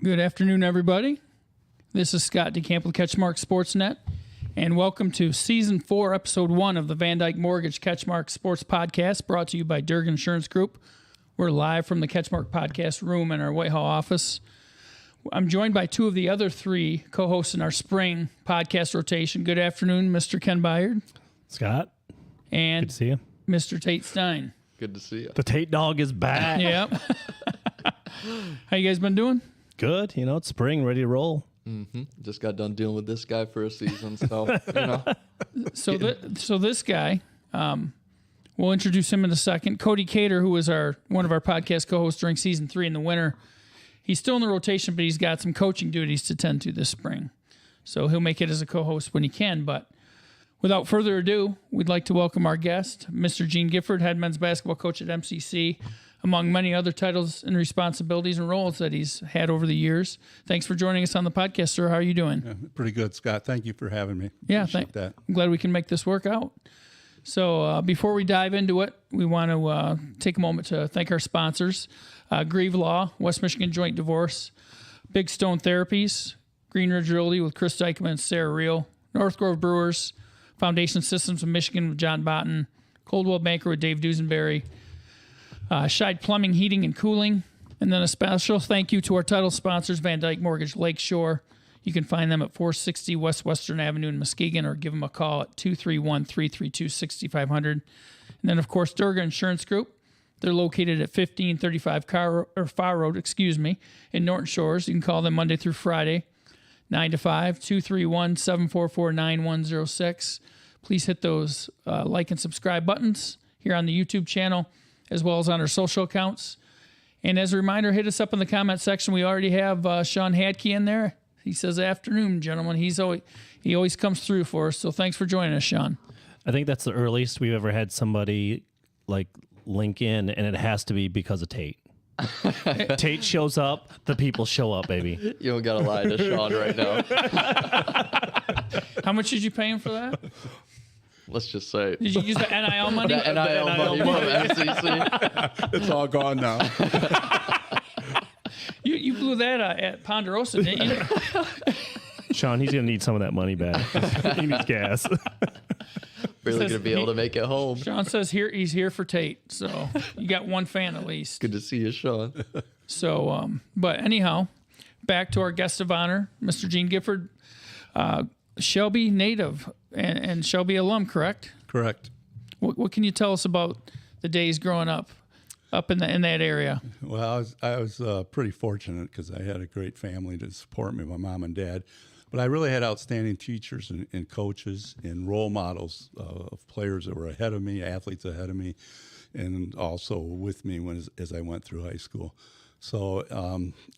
Good afternoon, everybody. This is Scott DeCamp with CatchMark SportsNet, and welcome to Season 4, Episode 1 of the Van Dyke Mortgage CatchMark Sports Podcast, brought to you by Durgan Insurance Group. We're live from the CatchMark Podcast room in our Whitehall office. I'm joined by two of the other three co-hosts in our spring podcast rotation. Good afternoon, Mr. Ken Byard. Scott. And good to see you. Mr. Tate Stine. Good to see you. The Tate dog is back. Yep. How you guys been doing? Good. You know, it's spring, ready to roll. Mm-hmm. Just got done dealing with this guy for a season, so, you know. So this guy, we'll introduce him in a second. Cody Cater, who was one of our podcast co-hosts during Season 3 in the winter. He's still in the rotation, but he's got some coaching duties to tend to this spring. So he'll make it as a co-host when he can. But without further ado, we'd like to welcome our guest, Mr. Gene Gifford, head men's basketball coach at MCC, among many other titles and responsibilities and roles that he's had over the years. Thanks for joining us on the podcast, sir. How are you doing? Yeah, pretty good, Scott. Thank you for having me. Yeah, that. I'm glad we can make this work out. So before we dive into it, we want to take a moment to thank our sponsors, Grieve Law, West Michigan Joint Divorce, Big Stone Therapies, Green Ridge Realty with Chris Dykman and Sarah Reel, North Grove Brewers, Foundation Systems of Michigan with John Botten, Coldwell Banker with Dave Duesenberry, Scheid Plumbing, Heating, and Cooling. And then a special thank you to our title sponsors, Van Dyke Mortgage Lakeshore. You can find them at 460 West Western Avenue in Muskegon, or give them a call at 231-332-6500. And then, of course, Durga Insurance Group. They're located at 1535 Far Road, in Norton Shores. You can call them Monday through Friday, 9 to 5, 231-744-9106. Please hit those like and subscribe buttons here on the YouTube channel, as well as on our social accounts. And as a reminder, hit us up in the comment section. We already have Sean Hadke in there. He says, afternoon, gentlemen. He always comes through for us. So thanks for joining us, Sean. I think that's the earliest we've ever had somebody like link in, and it has to be because of Tate. Tate shows up, the people show up, baby. You don't got to lie to Sean right now. How much did you pay him for that? Let's just say. Did you use the NIL money? The NIL money from MCC. It's all gone now. You blew that at Ponderosa, didn't you? Sean, he's going to need some of that money back. He needs gas. Really going to be able to make it home. Sean says he's here for Tate, so you got one fan at least. Good to see you, Sean. So, but anyhow, back to our guest of honor, Mr. Gene Gifford, Shelby native and Shelby alum, correct? Correct. What can you tell us about the days growing up in that area? Well, I was pretty fortunate because I had a great family to support me, my mom and dad. But I really had outstanding teachers and coaches and role models of players that were ahead of me, athletes ahead of me, and also with me as I went through high school. So,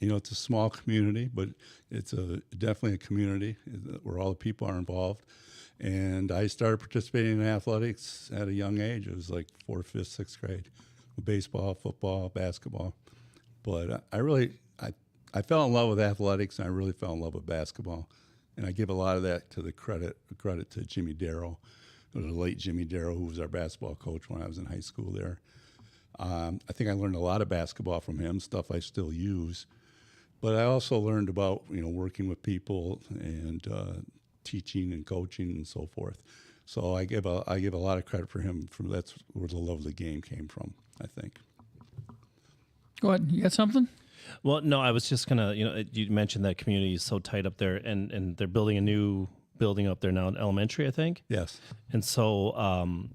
it's a small community, but it's definitely a community where all the people are involved. And I started participating in athletics at a young age. It was like 4th, 5th, 6th grade, baseball, football, basketball. But I fell in love with athletics, and I really fell in love with basketball. And I give a lot of that to the credit to Jimmy Darrow. It was the late Jimmy Darrow, who was our basketball coach when I was in high school there. I think I learned a lot of basketball from him, stuff I still use. But I also learned about, working with people and teaching and coaching and so forth. So I give a lot of credit for him. That's where the love of the game came from, I think. Go ahead. You got something? Well, no, I was just going to, you mentioned that community is so tight up there, and they're building a new building up there now in elementary, I think. Yes. And so, I'm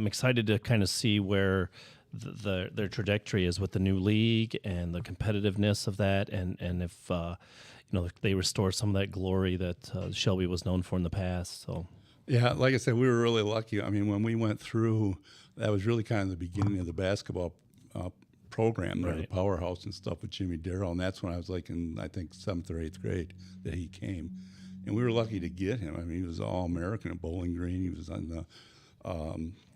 excited to kind of see where their trajectory is with the new league and the competitiveness of that, and if, they restore some of that glory that Shelby was known for in the past. So. Yeah, like I said, we were really lucky. I mean, when we went through, that was really kind of the beginning of the basketball program, right. The powerhouse and stuff with Jimmy Darrow, and that's when I was like in, I think, 7th or 8th grade that he came. And we were lucky to get him. I mean, he was All-American at Bowling Green. He was on the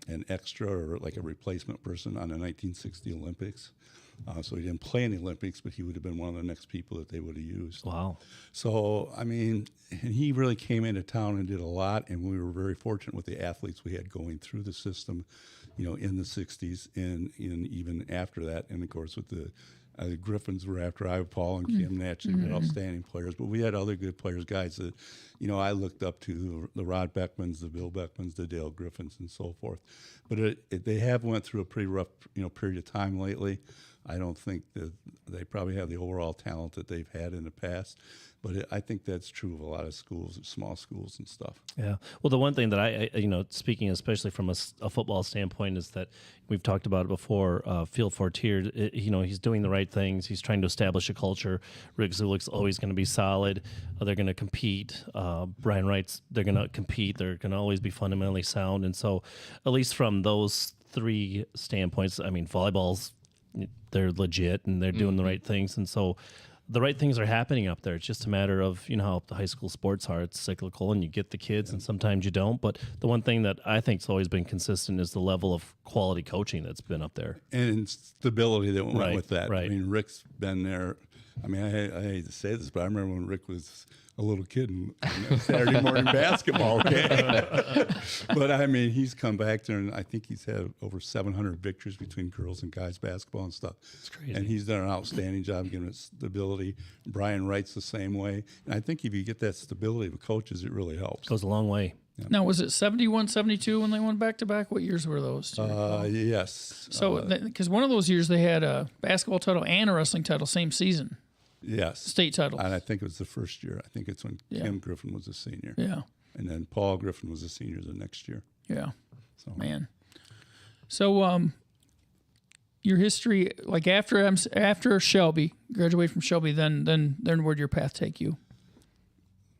an extra or like a replacement person on the 1960 Olympics. So he didn't play in the Olympics, but he would have been one of the next people that they would have used. Wow. So, I mean, and he really came into town and did a lot, and we were very fortunate with the athletes we had going through the system, in the 60s and even after that. And, of course, with the The Griffins were after I, Paul and Kim naturally were outstanding players, but we had other good players, guys that, I looked up to, the Rod Beckmans, the Bill Beckmans, the Dale Griffins, and so forth. But they have went through a pretty rough, period of time lately. I don't think that they probably have the overall talent that they've had in the past, but I think that's true of a lot of schools, small schools and stuff. Yeah. Well, the one thing that I speaking especially from a football standpoint is that we've talked about it before, Field Fortier, he's doing the right things. He's trying to establish a culture. Rick Zulick's always going to be solid. They're going to compete. Brian Wright's, they're going to compete. They're going to always be fundamentally sound. And so at least from those three standpoints, I mean, volleyball's, they're legit and they're doing the right things. And so the right things are happening up there. It's just a matter of, how the high school sports are. It's cyclical and you get the kids and sometimes you don't. But the one thing that I think's always been consistent is the level of quality coaching that's been up there. And stability that went Right, with that. right. I mean, Rick's been there. I mean, I hate to say this, but I remember when Rick was a little kid in Saturday morning basketball game. But, I mean, he's come back there, and I think he's had over 700 victories between girls and guys basketball and stuff. It's crazy. And he's done an outstanding job giving it stability. Brian Wright's the same way. And I think if you get that stability with coaches, it really helps. Goes a long way. Now, was it 71, 72 when they went back-to-back? What years were those? Yes. So, because one of those years they had a basketball title and a wrestling title same season, Yes. state titles. And I think it was the first year. I think it's when Kim Griffin was a senior. Yeah, And then Paul Griffin was a senior the next year. yeah, So. man. So, your history, like after Shelby, graduate from Shelby, then where'd your path take you?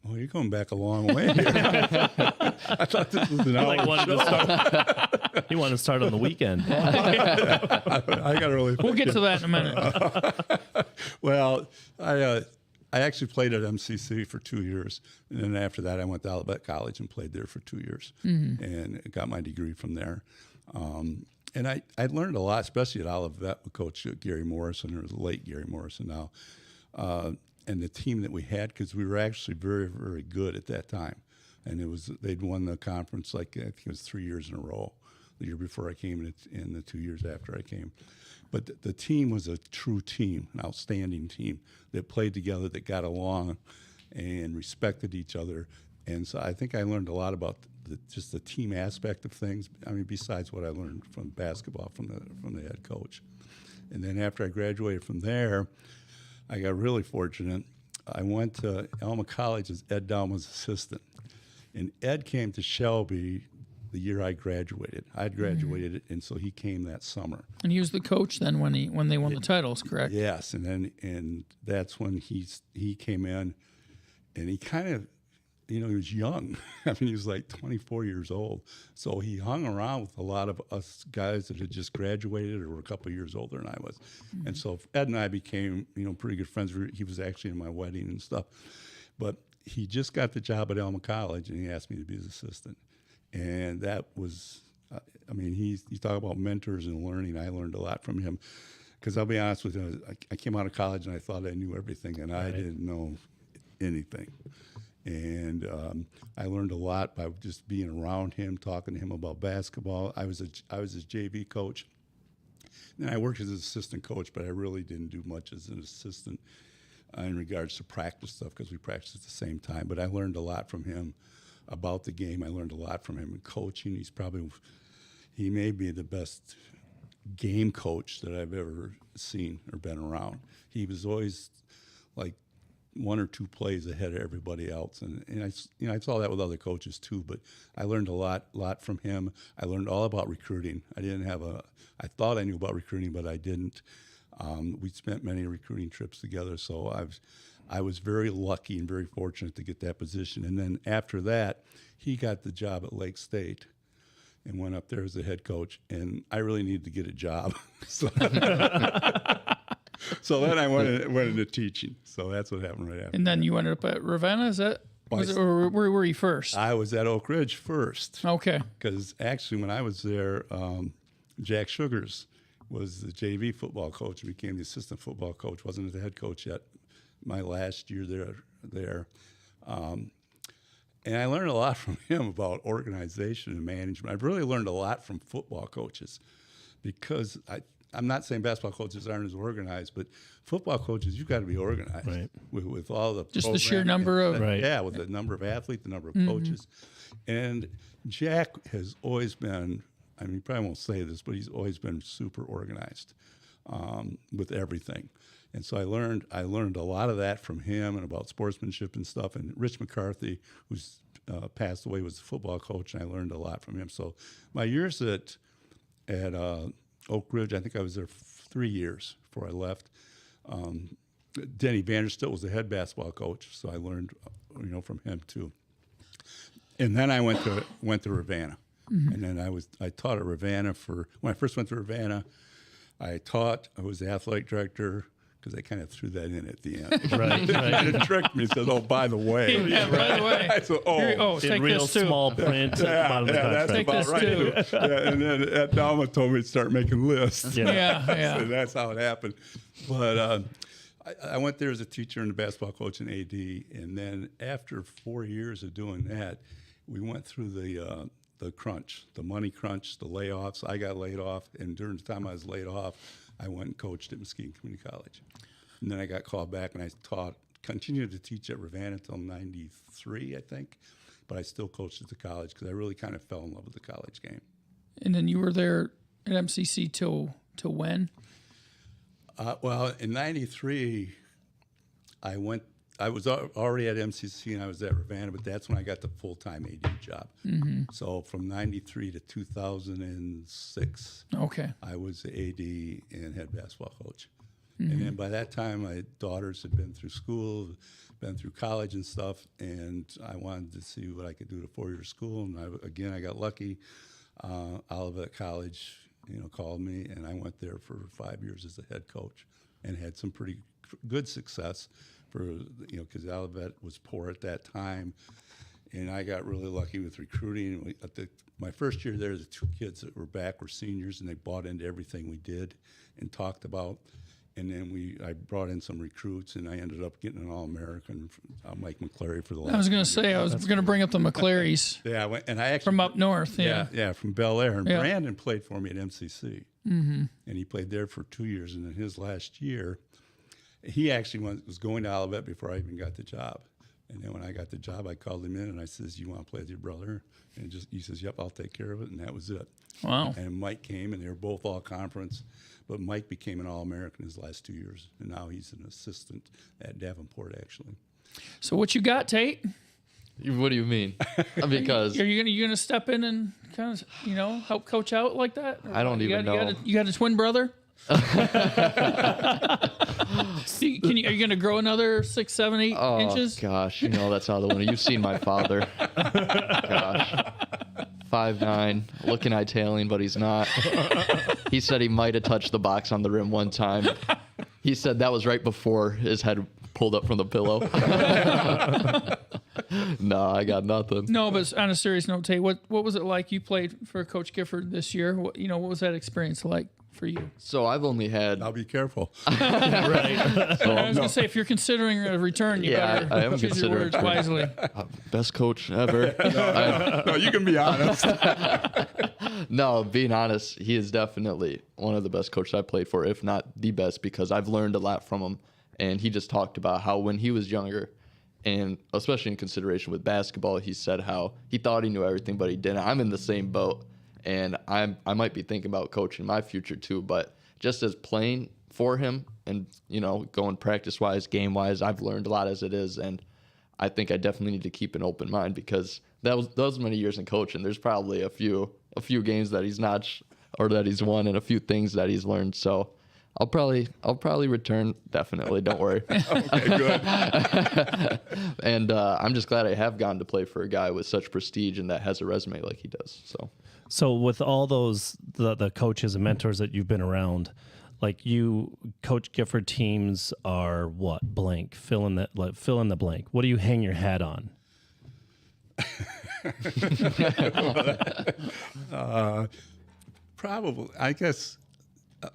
Oh, you're going back a long way here. I thought this was an hour He wanted to start on the weekend. I got to really. We'll get to that in a minute. Well, I actually played at MCC for 2 years, and then after that, I went to Olivet College and played there for 2 years, and got my degree from there. And I learned a lot, especially at Olivet with Coach Gary Morrison, or the late Gary Morrison now, and the team that we had, because we were actually very, very good at that time. And they'd won the conference I think it was 3 years in a row. The year before I came and the 2 years after I came. But the team was a true team, an outstanding team that played together, that got along and respected each other. And so I think I learned a lot about just the team aspect of things. I mean, besides what I learned from basketball from the head coach. And then after I graduated from there, I got really fortunate. I went to Alma College as Ed Dowman's assistant. And Ed came to Shelby the year I graduated. I'd graduated, and so he came that summer. And he was the coach then when they won the titles, correct? Yes, and that's when he came in, and he kind of, he was young. I mean, he was like 24 years old. So he hung around with a lot of us guys that had just graduated or were a couple of years older than I was. Mm-hmm. And so Ed and I became, pretty good friends. He was actually in my wedding and stuff. But he just got the job at Alma College, and he asked me to be his assistant. And that was, you talk about mentors and learning. I learned a lot from him. Because I'll be honest with you, I came out of college and I thought I knew everything, and I didn't know anything. And I learned a lot by just being around him, talking to him about basketball. I was his JV coach. And I worked as an assistant coach, but I really didn't do much as an assistant in regards to practice stuff, because we practiced at the same time. But I learned a lot from him about the game. I learned a lot from him in coaching. He may be the best game coach that I've ever seen or been around. He was always like one or two plays ahead of everybody else, and I saw that with other coaches too. But I learned a lot from him. I learned all about recruiting. I thought I knew about recruiting, but I didn't. We spent many recruiting trips together, so I was very lucky and very fortunate to get that position. And then after that, he got the job at Lake State and went up there as the head coach, and I really needed to get a job. So then I went into teaching. So that's what happened right after. And then you ended up at Ravenna, or where were you first? I was at Oak Ridge first. Okay. Because actually when I was there, Jack Sugars was the JV football coach and became the assistant football coach. Wasn't the head coach yet. My last year there. And I learned a lot from him about organization and management. I've really learned a lot from football coaches, because I'm not saying basketball coaches aren't as organized, but football coaches, you've got to be organized Right. with all the Just the sheer number of Right. yeah, with the number of athletes, the number of coaches. And Jack has always been, I mean, he probably won't say this, but he's always been super organized with everything. And so I learned a lot of that from him and about sportsmanship and stuff. And Rich McCarthy, who's passed away, was a football coach, and I learned a lot from him. So my years at Oak Ridge, I think I was there 3 years before I left. Denny Vanderstilt was the head basketball coach, so I learned, from him too. And then I went to Ravenna, and then I taught at Ravenna when I first went to Ravenna. I was the athletic director, because I kind of threw that in at the end. Right. It tricked me. It said, "Oh, by the way." Yeah, by the way. I said, In In real this too. small print at the bottom of the that's contract. about right. Take Yeah, and then Ed Dalma told me to start making lists. Yeah. So that's how it happened. But I went there as a teacher and a basketball coach and AD, and then after 4 years of doing that, we went through the crunch, the money crunch, the layoffs. I got laid off, and during the time I was laid off, I went and coached at Muskegon Community College. And then I got called back, and I continued to teach at Ravenna until 93, I think. But I still coached at the college because I really kind of fell in love with the college game. And then you were there at MCC till when? Well, in 93, I was already at MCC and I was at Ravenna, but that's when I got the full-time AD job. Mm-hmm. So from 93 to 2006, Okay. I was the AD and head basketball coach. Mm-hmm. And then by that time, my daughters had been through school, been through college and stuff, and I wanted to see what I could do to 4-year school. And I got lucky. Olivet College, called me, and I went there for 5 years as the head coach and had some pretty good success because Olivet was poor at that time. And I got really lucky with recruiting. My first year there, the 2 kids that were back were seniors, and they bought into everything we did and talked about. And then I brought in some recruits, and I ended up getting an All-American, Mike McClary, for the last. I was going to say, I was going to bring up the McClarys Yeah, and I actually from up north. Yeah, from Bel Air. And Yeah. Brandon played for me at MCC, and he played there for 2 years. And in his last year, he actually was going to Olivet before I even got the job. And then when I got the job, I called him in and I says, "You want to play with your brother?" And he says, "Yep, I'll take care of it." And that was it. Wow. And Mike came, and they were both all conference. But Mike became an All-American his last 2 years, and now he's an assistant at Davenport, actually. So what you got, Tate? What do you mean? Because Are you gonna step in and kind of help coach out like that? Or I don't even know. You got a twin brother? Are you gonna grow another 6, 7, 8 inches? Gosh, that's another one. You've seen my father. Gosh. 5'9", looking Italian, but he's not. He said he might have touched the box on the rim one time. He said that was right before his head pulled up from the pillow. No, I got nothing. No, but on a serious note, Tate, what was it like? You played for Coach Gifford this year. What was that experience like for you? So I've only had. I'll be careful. Right. I was gonna say, if you're considering a return, you Yeah, better I am choose your considering words it. wisely. Best coach ever. No, you can be honest. No, being honest, he is definitely one of the best coaches I played for, if not the best, because I've learned a lot from him. And he just talked about how when he was younger, and especially in consideration with basketball, he said how he thought he knew everything, but he didn't. I'm in the same boat, and I might be thinking about coaching my future too, but just as playing for him and, going practice-wise, game-wise, I've learned a lot as it is, and I think I definitely need to keep an open mind because those many years in coaching, there's probably a few games that he's not or that he's won and a few things that he's learned. So I'll probably return. Definitely. Don't worry. Okay, good. And I'm just glad I have gotten to play for a guy with such prestige and that has a resume like he does. So with all those the coaches and mentors that you've been around, like Coach Gifford teams are what? Blank. Fill in the blank. What do you hang your hat on? Probably, I guess,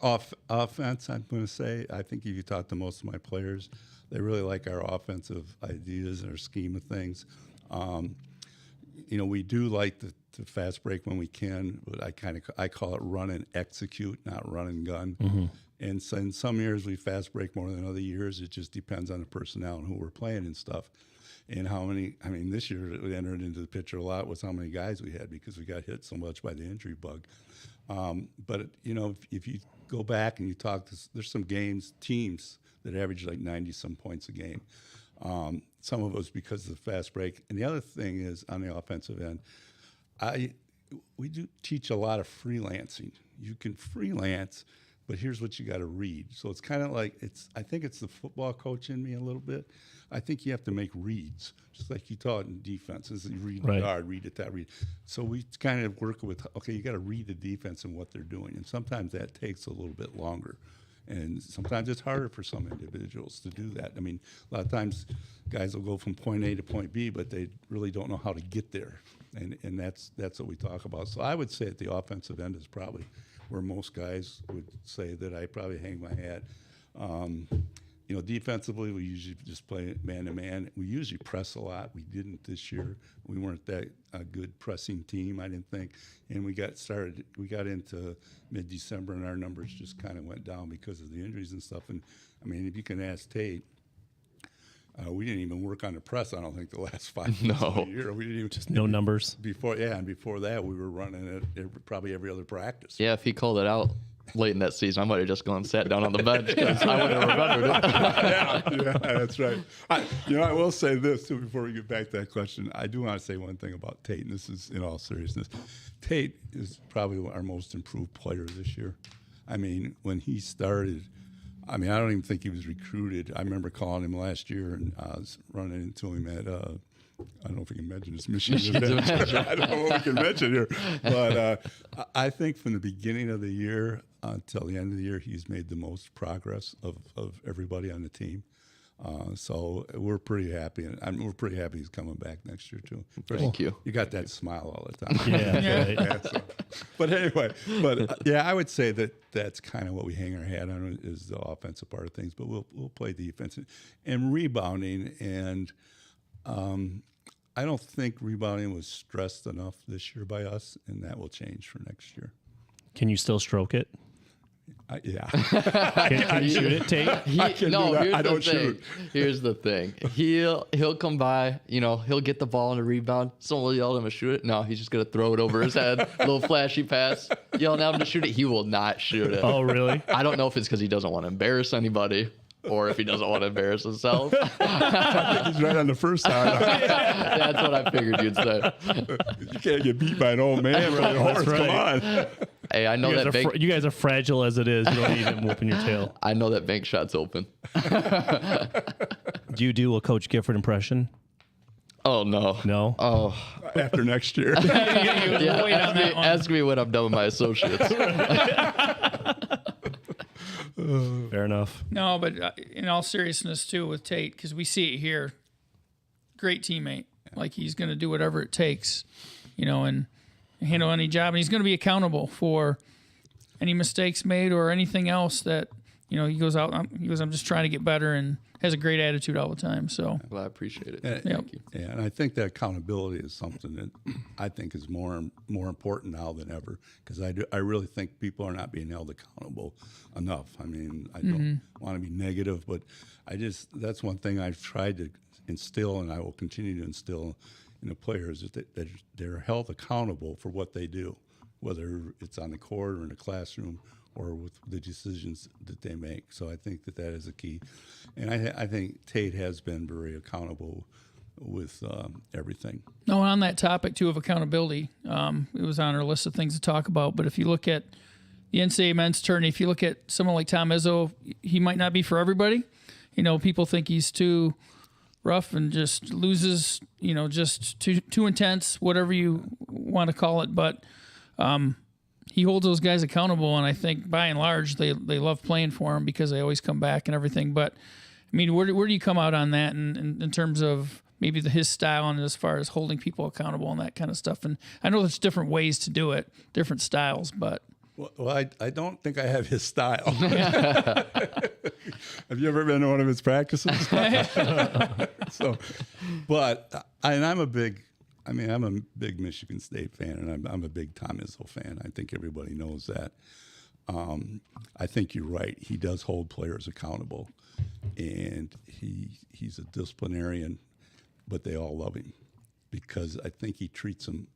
offense, I'm going to say. I think if you talk to most of my players, they really like our offensive ideas and our scheme of things. we do like the fast break when we can, but I call it run and execute, not run and gun. Mm-hmm. And so in some years we fast break more than other years. It just depends on the personnel and who we're playing and stuff. And how many, this year we entered into the picture a lot was how many guys we had because we got hit so much by the injury bug. But, if you go back and you talk to, there's some teams that average like 90-some points a game. Some of us because of the fast break. And the other thing is on the offensive end, we do teach a lot of freelancing. You can freelance, but here's what you got to read. So it's kind of like I think it's the football coach in me a little bit. I think you have to make reads, just like you taught in defense. You read the guard, read it, that read. So we kind of work with, you got to read the defense and what they're doing. And sometimes that takes a little bit longer. And sometimes it's harder for some individuals to do that. A lot of times guys will go from point A to point B, but they really don't know how to get there. And that's what we talk about. So I would say at the offensive end is probably where most guys would say that I probably hang my hat. Defensively, we usually just play man-to-man. We usually press a lot. We didn't this year. We weren't that good pressing team, I didn't think. And we got into mid-December, and our numbers just kind of went down because of the injuries and stuff. And, if you can ask Tate, we didn't even work on the press, I don't think, the last 5 months of the year. We didn't even just no numbers. Before that, we were running it probably every other practice. Yeah, if he called it out late in that season, I might have just gone and sat down on the bench because I would have remembered it. yeah, that's right. I will say this, too, before we get back to that question. I do want to say one thing about Tate, and this is in all seriousness. Tate is probably our most improved player this year. When he started, I don't even think he was recruited. I remember calling him last year, and I was running into him at I don't know if we can mention this Michigan event. I don't know what we can mention here. But I think from the beginning of the year until the end of the year, he's made the most progress of everybody on the team. So we're pretty happy. And we're pretty happy he's coming back next year, too. Thank you. You got that smile all the time. Yeah. Right. But anyway, I would say that's kind of what we hang our hat on is the offensive part of things. But we'll play defense and rebounding. And I don't think rebounding was stressed enough this year by us, and that will change for next year. Can you still stroke it? Yeah. Can you shoot it, Tate? Here's the thing. He'll come by, he'll get the ball on a rebound. Someone will yell at him to shoot it. No, he's just going to throw it over his head. A little flashy pass. Yelling at him to shoot it. He will not shoot it. Oh, really? I don't know if it's because he doesn't want to embarrass anybody or if he doesn't want to embarrass himself. I think he's right on the first time. That's what I figured you'd say. You can't get beat by an old man on a horse. Right. Come on. Hey, I know you guys are fragile as it is. You don't need him whooping your tail. I know that bank shot's open. Do you do a Coach Gifford impression? Oh, no. No? Oh. After next year. Ask me when I'm done with my associates. Fair enough. No, but in all seriousness, too, with Tate, because we see it here, great teammate. Like, he's going to do whatever it takes, and handle any job. And he's going to be accountable for any mistakes made or anything else that, he goes out, I'm just trying to get better, and has a great attitude all the time. So Well, I appreciate it. Thank you. Yeah, and I think that accountability is something that I think is more important now than ever, because I really think people are not being held accountable enough. I don't want to be negative, but that's one thing I've tried to instill, and I will continue to instill in the players, is that they're held accountable for what they do, whether it's on the court or in the classroom or with the decisions that they make. So I think that is a key. And I think Tate has been very accountable with everything. No, on that topic, too, of accountability, it was on our list of things to talk about. But if you look at the NCAA men's tourney, if you look at someone like Tom Izzo, he might not be for everybody. People think he's too rough and just loses, just too intense, whatever you want to call it. But he holds those guys accountable, and I think by and large they love playing for him because they always come back and everything. But where do you come out on that in terms of maybe his style and as far as holding people accountable and that kind of stuff? And I know there's different ways to do it, different styles, but well, I don't think I have his style. Have you ever been to one of his practices? I'm a big I mean, I'm a big Michigan State fan, and I'm a big Tom Izzo fan. I think everybody knows that. I think you're right. He does hold players accountable, and he's a disciplinarian, but they all love him because I think he treats them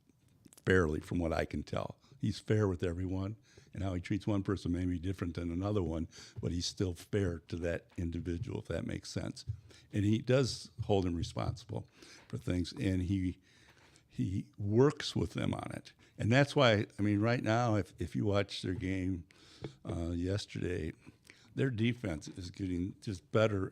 fairly from what I can tell. He's fair with everyone, and how he treats one person may be different than another one, but he's still fair to that individual, if that makes sense. And he does hold him responsible for things, and he works with them on it. And that's why, I mean, right now, if you watch their game yesterday, their defense is getting just better.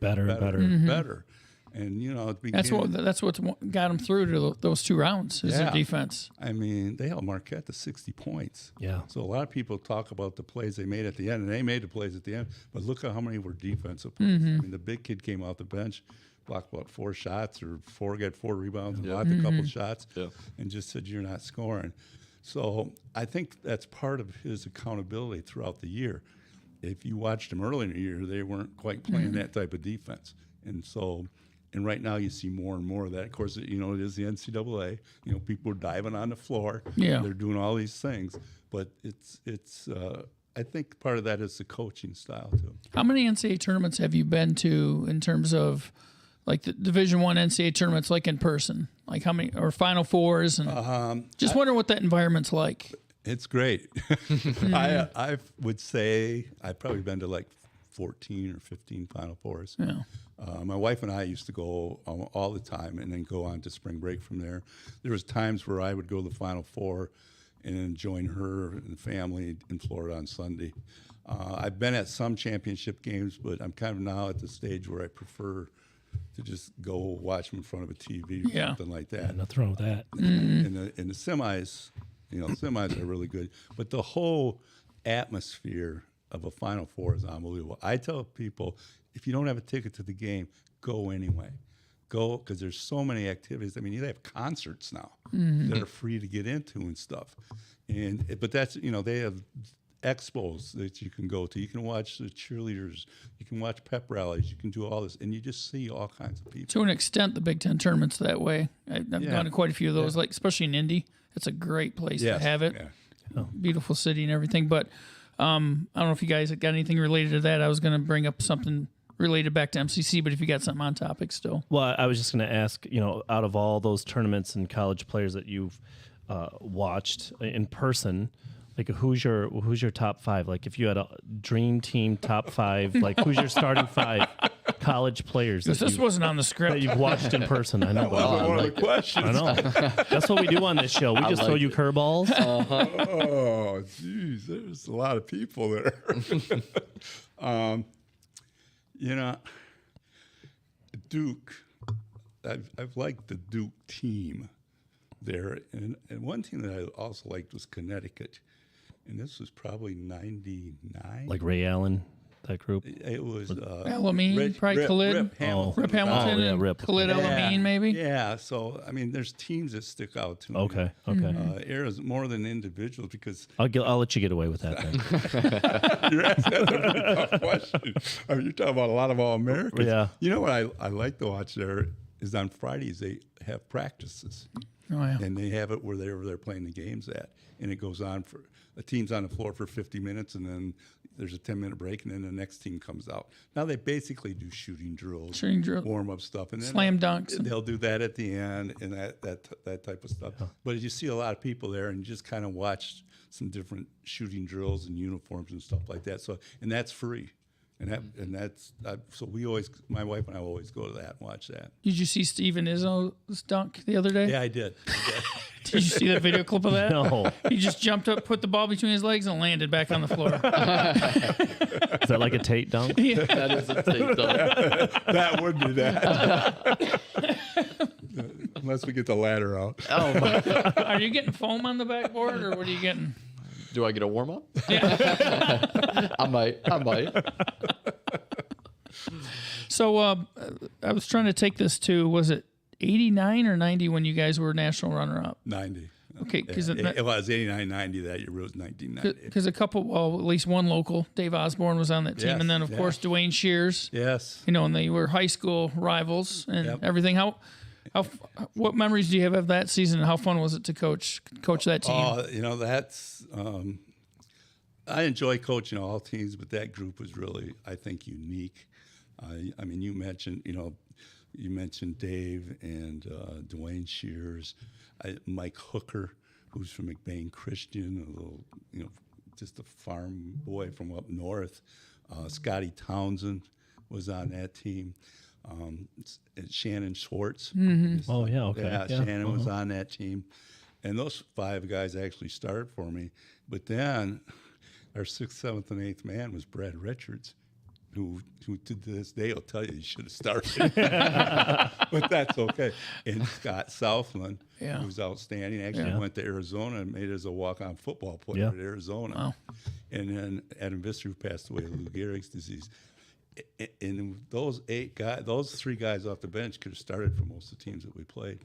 And, you know, that's what got them through to those 2 rounds is their defense. I mean, they held Marquette to 60 points. Yeah. So a lot of people talk about the plays they made at the end, and they made the plays at the end, but look at how many were defensive plays. I mean, the big kid came off the bench, blocked about 4 shots or got 4 rebounds and blocked a couple shots and just said, you're not scoring. So I think that's part of his accountability throughout the year. If you watched him early in the year, they weren't quite playing that type of defense. And right now you see more and more of that. Of course, you know, it is the NCAA. You know, people are diving on the floor. Yeah. They're doing all these things. But it's I think part of that is the coaching style, too. How many NCAA tournaments have you been to in terms of, like, the Division I NCAA tournaments, like, in person? Like, how many, or Final Fours? And just wondering what that environment's like. It's great. I would say I've probably been to, like, 14 or 15 Final Fours. Yeah. My wife and I used to go all the time and then go on to spring break from there. There was times where I would go to the Final Four and then join her and the family in Florida on Sunday. I've been at some championship games, but I'm kind of now at the stage where I prefer to just go watch them in front of a TV or something like that. Yeah, nothing wrong with that. And the semis, you know, semis are really good. But the whole atmosphere of a Final Four is unbelievable. I tell people, if you don't have a ticket to the game, go anyway. Go, because there's so many activities. I mean, they have concerts now that are free to get into and stuff. But that's, you know, they have expos that you can go to. You can watch the cheerleaders. You can watch pep rallies. You can do all this. And you just see all kinds of people. To an extent, the Big Ten tournament's that way. I've gone to quite a few of those, like especially in Indy. It's a great place to have it. Yeah. Beautiful city and everything. But I don't know if you guys got anything related to that. I was going to bring up something related back to MCC, but if you got something on topic still. Well, I was just going to ask, you know, out of all those tournaments and college players that you've watched in person, like who's your top 5? Like if you had a dream team top 5, like who's your starting 5 college players? This wasn't on the script. That you've watched in person. I know. That wasn't one of the questions. I know. That's what we do on this show. We just throw you curveballs. Oh, geez, there's a lot of people there. You know, Duke, I've liked the Duke team there. And one team that I also liked was Connecticut. And this was probably 99. Like Ray Allen, that group? It was Alameen, probably Khalid. Rip Hamilton. Rip Hamilton and Rip. Khalid Alameen, maybe? Yeah, so, I mean, there's teams that stick out to me. Okay. Eras more than individuals because... I'll let you get away with that then. You're asking a really tough question. I mean, you're talking about a lot of All-Americans. Yeah. You know what I like to watch there is on Fridays they have practices. Oh, yeah. And they have it wherever they're playing the games at. And it goes on for... A team's on the floor for 50 minutes, and then there's a 10-minute break, and then the next team comes out. Now they basically do shooting drills, warm-up stuff. And then slam dunks. They'll do that at the end and that type of stuff. But you see a lot of people there, and you just kind of watch some different shooting drills and uniforms and stuff like that. So, and that's free. So we always, my wife and I always go to that and watch that. Did you see Steven Izzo's dunk the other day? Yeah, I did. Did you see that video clip of that? No. He just jumped up, put the ball between his legs, and landed back on the floor. Is that like a Tate dunk? Yeah. That is a Tate dunk. That would be that. Unless we get the ladder out. Oh my. Are you getting foam on the backboard, or what are you getting? Do I get a warm up? Yeah. I might. So I was trying to take this to, was it 89 or 90 when you guys were national runner-up? 90. Okay, because it was 89, 90 that year. It was 1990. Because a couple, well, at least one local, Dave Osborne was on that team, Yes, and then of course Dwayne Shears. Yes. You know, and they were high school rivals and everything. How What memories do you have of that season? How fun was it to coach that team? That's I enjoy coaching all teams, but that group was really, I think, unique. I mean, you mentioned Dave and Dwayne Shears, Mike Hooker, who's from McBain Christian, a little, just a farm boy from up north. Scotty Townsend was on that team. Shannon Schwartz. Mm-hmm. Oh, yeah, okay. Yeah, Shannon was on that team. And those 5 guys actually started for me. But then our 6th, 7th, and 8th man was Brad Richards, who to this day will tell you he should have started. But that's okay. And Scott Southland, who was outstanding, actually went to Arizona and made it as a walk-on football player at Arizona. Wow. And then Adam Visser, who passed away of Lou Gehrig's disease. And those 3 guys off the bench could have started for most of the teams that we played.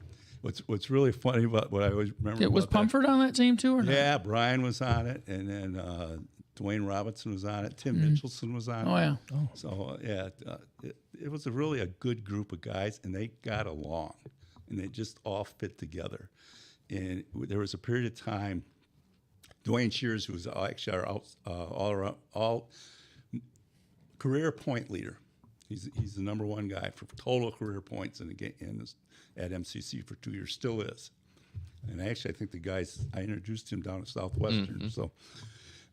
What's really funny about what I always remember was Pumford on that team too, or not? Yeah, Brian was on it, and then Dwayne Robinson was on it. Tim Mitchelson was on it. Oh, yeah. So, it was really a good group of guys, and they got along, and they just all fit together. And there was a period of time, Dwayne Shears, who was actually our all career point leader. He's the number 1 guy for total career points in the game at MCC for 2 years, still is. And actually, I think the guys, I introduced him down at Southwestern. Mm-hmm. So,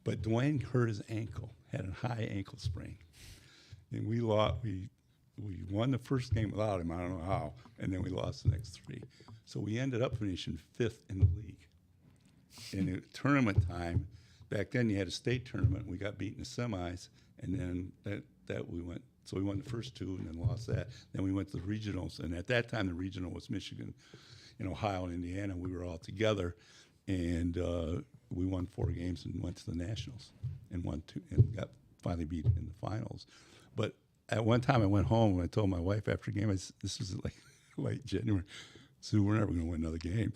but Dwayne hurt his ankle, had a high ankle sprain, and we won the first game without him. I don't know how, and then we lost the next 3. So we ended up finishing 5th in the league. And at tournament time, back then you had a state tournament. We got beat in the semis, and then that we went. So we won the first 2 and then lost that. Then we went to the regionals, and at that time the regional was Michigan, Ohio, and Indiana. We were all together, and we won 4 games and went to the nationals and won 2 and got finally beat in the finals. But at one time I went home and I told my wife after a game, this was like late January, so we're never going to win another game.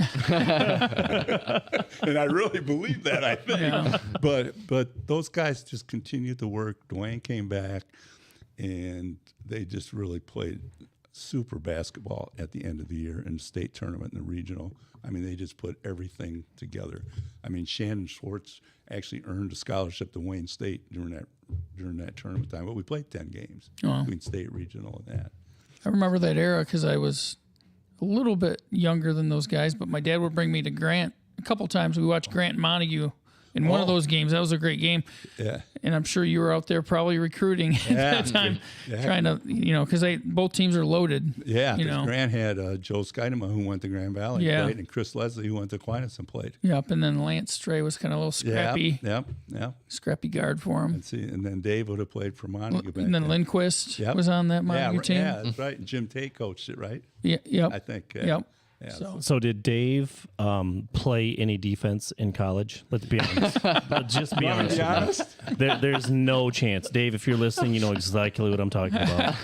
And I really believe that, I think. Yeah. But those guys just continued to work. Dwayne came back, and they just really played super basketball at the end of the year in the state tournament and the regional. I mean, they just put everything together. I mean, Shannon Schwartz actually earned a scholarship to Wayne State during that tournament time. But we played 10 games between state, regional, and that. I remember that era because I was a little bit younger than those guys, but my dad would bring me to Grant a couple times. We watched Grant and Montague in one of those games. That was a great game. Yeah. And I'm sure you were out there probably recruiting at that time, trying to, because both teams are loaded. Yeah, Grant had Joe Skidema, who went to Grand Valley, played, and Chris Leslie, who went to Aquinas and played. Yep, and then Lance Stray was kind of a little scrappy. Yep. Scrappy guard for him. And then Dave would have played for Montague back and then Lindquist was on that Montague team. Yeah, that's right. And Jim Tate coached it, right? Yeah, yep. I think. Yep. Yeah. So did Dave play any defense in college? Let's be honest. Just be honest. There's no chance. Dave, if you're listening, you know exactly what I'm talking about.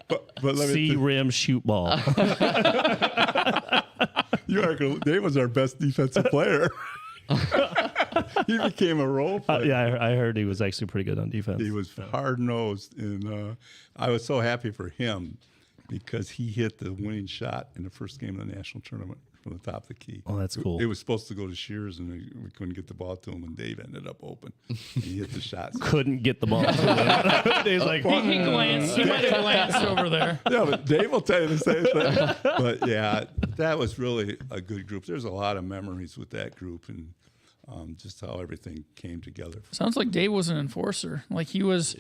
but let me rim, shoot ball. Dave was our best defensive player. He became a role player. I heard he was actually pretty good on defense. He was hard-nosed, and I was so happy for him because he hit the winning shot in the first game of the national tournament from the top of the key. Oh, that's cool. It was supposed to go to Shears, and we couldn't get the ball to him, and Dave ended up open. And he hit the shot. Couldn't get the ball to him. Dave's like, he glanced. He might have glanced over there. Yeah, but Dave will tell you the same thing. But, yeah, that was really a good group. There's a lot of memories with that group, and just how everything came together. Sounds like Dave was an enforcer. Like he was,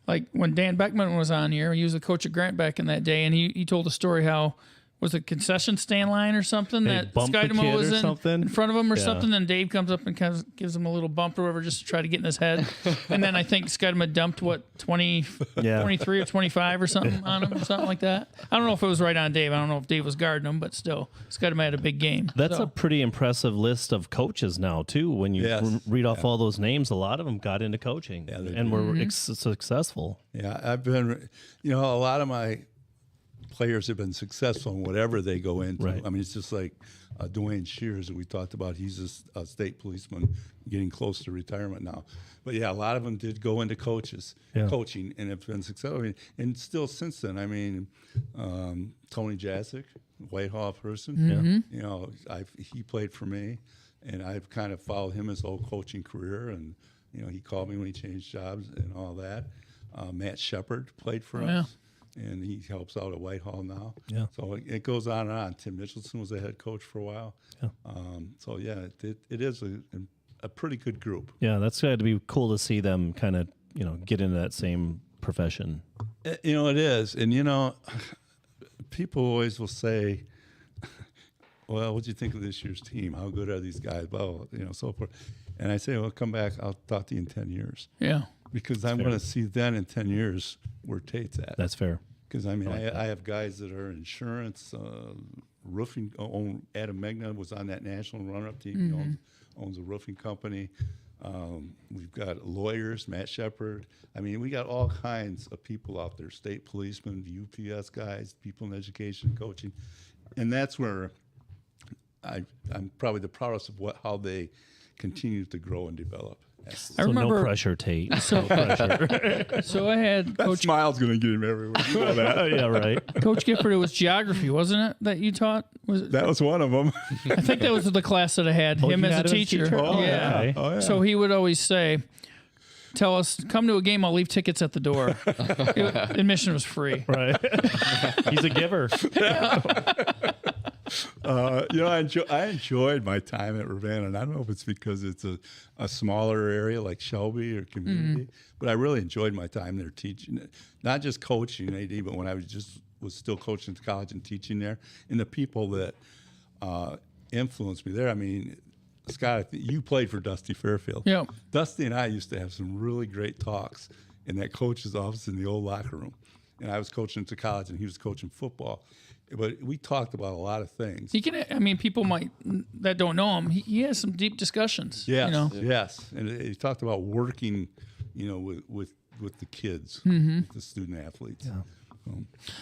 like when Dan Beckman was on here, he was the coach of Grant back in that day, and he told a story how, was it concession stand line or something that Skydemo was in front of him or something, and Dave comes up and kind of gives him a little bump or whatever just to try to get in his head. And then I think Skydemo dumped, 23 or 25 or something on him or something like that. I don't know if it was right on Dave. I don't know if Dave was guarding him, but still, Skydemo had a big game. That's a pretty impressive list of coaches now, too. When you read off all those names, a lot of them got into coaching and were successful. Yeah, I've been, a lot of my players have been successful in whatever they go into. Right. I mean, it's just like Dwayne Shears that we talked about. He's a state policeman getting close to retirement now. But, yeah, a lot of them did go into coaching and have been successful. I mean, and still since then, I mean, Tony Jasic Whitehall person. Mm-hmm. You know, he played for me, and I've kind of followed him his whole coaching career, and you know, he called me when he changed jobs and all that. Matt Shepard played for us, and he helps out at Whitehall now. Yeah. So it goes on and on. Tim Mitchelson was the head coach for a while. Yeah. So yeah, it is a pretty good group. Yeah, that's got to be cool to see them kind of, you know, get into that same profession. You know, it is. And, you know, people always will say, well, what do you think of this year's team? How good are these guys? Well, you know, so forth. And I say, well, come back. I'll talk to you in 10 years. Yeah. Because I'm going to see then in 10 years where Tate's at. That's fair. Because, I mean, I have guys that are insurance, roofing. Adam Megna was on that national runner-up team. Mm-hmm. He owns a roofing company. We've got lawyers, Matt Shepard. I mean, we got all kinds of people out there, state policemen, UPS guys, people in education, coaching. And that's where I'm probably the proudest of how they continue to grow and develop. I remember, no pressure, Tate. So, no pressure. So I had that Coach smile's going to get him everywhere. You know that. Yeah, right. Coach Gifford. It was geography, wasn't it, that you taught? That was one of them. I think that was the class that I had him as a teacher. Oh, yeah. Okay. Oh, yeah. So he would always say, "Tell us, come to a game. I'll leave tickets at the door." Admission was free. Right. He's a giver. You know, I enjoyed my time at Ravenna, and I don't know if it's because it's a smaller area like Shelby or community, but I really enjoyed my time there teaching, not just coaching AD, but when I was still coaching at the college and teaching there, and the people that influenced me there. I mean, Scott, you played for Dusty Fairfield. Yeah. Dusty and I used to have some really great talks in that coach's office in the old locker room, and I was coaching at the college, and he was coaching football. But we talked about a lot of things. He can. I mean, people that don't know him. He has some deep discussions. Yes, you know? Yes, and he talked about working, you know, with the kids, with the student athletes. Yeah.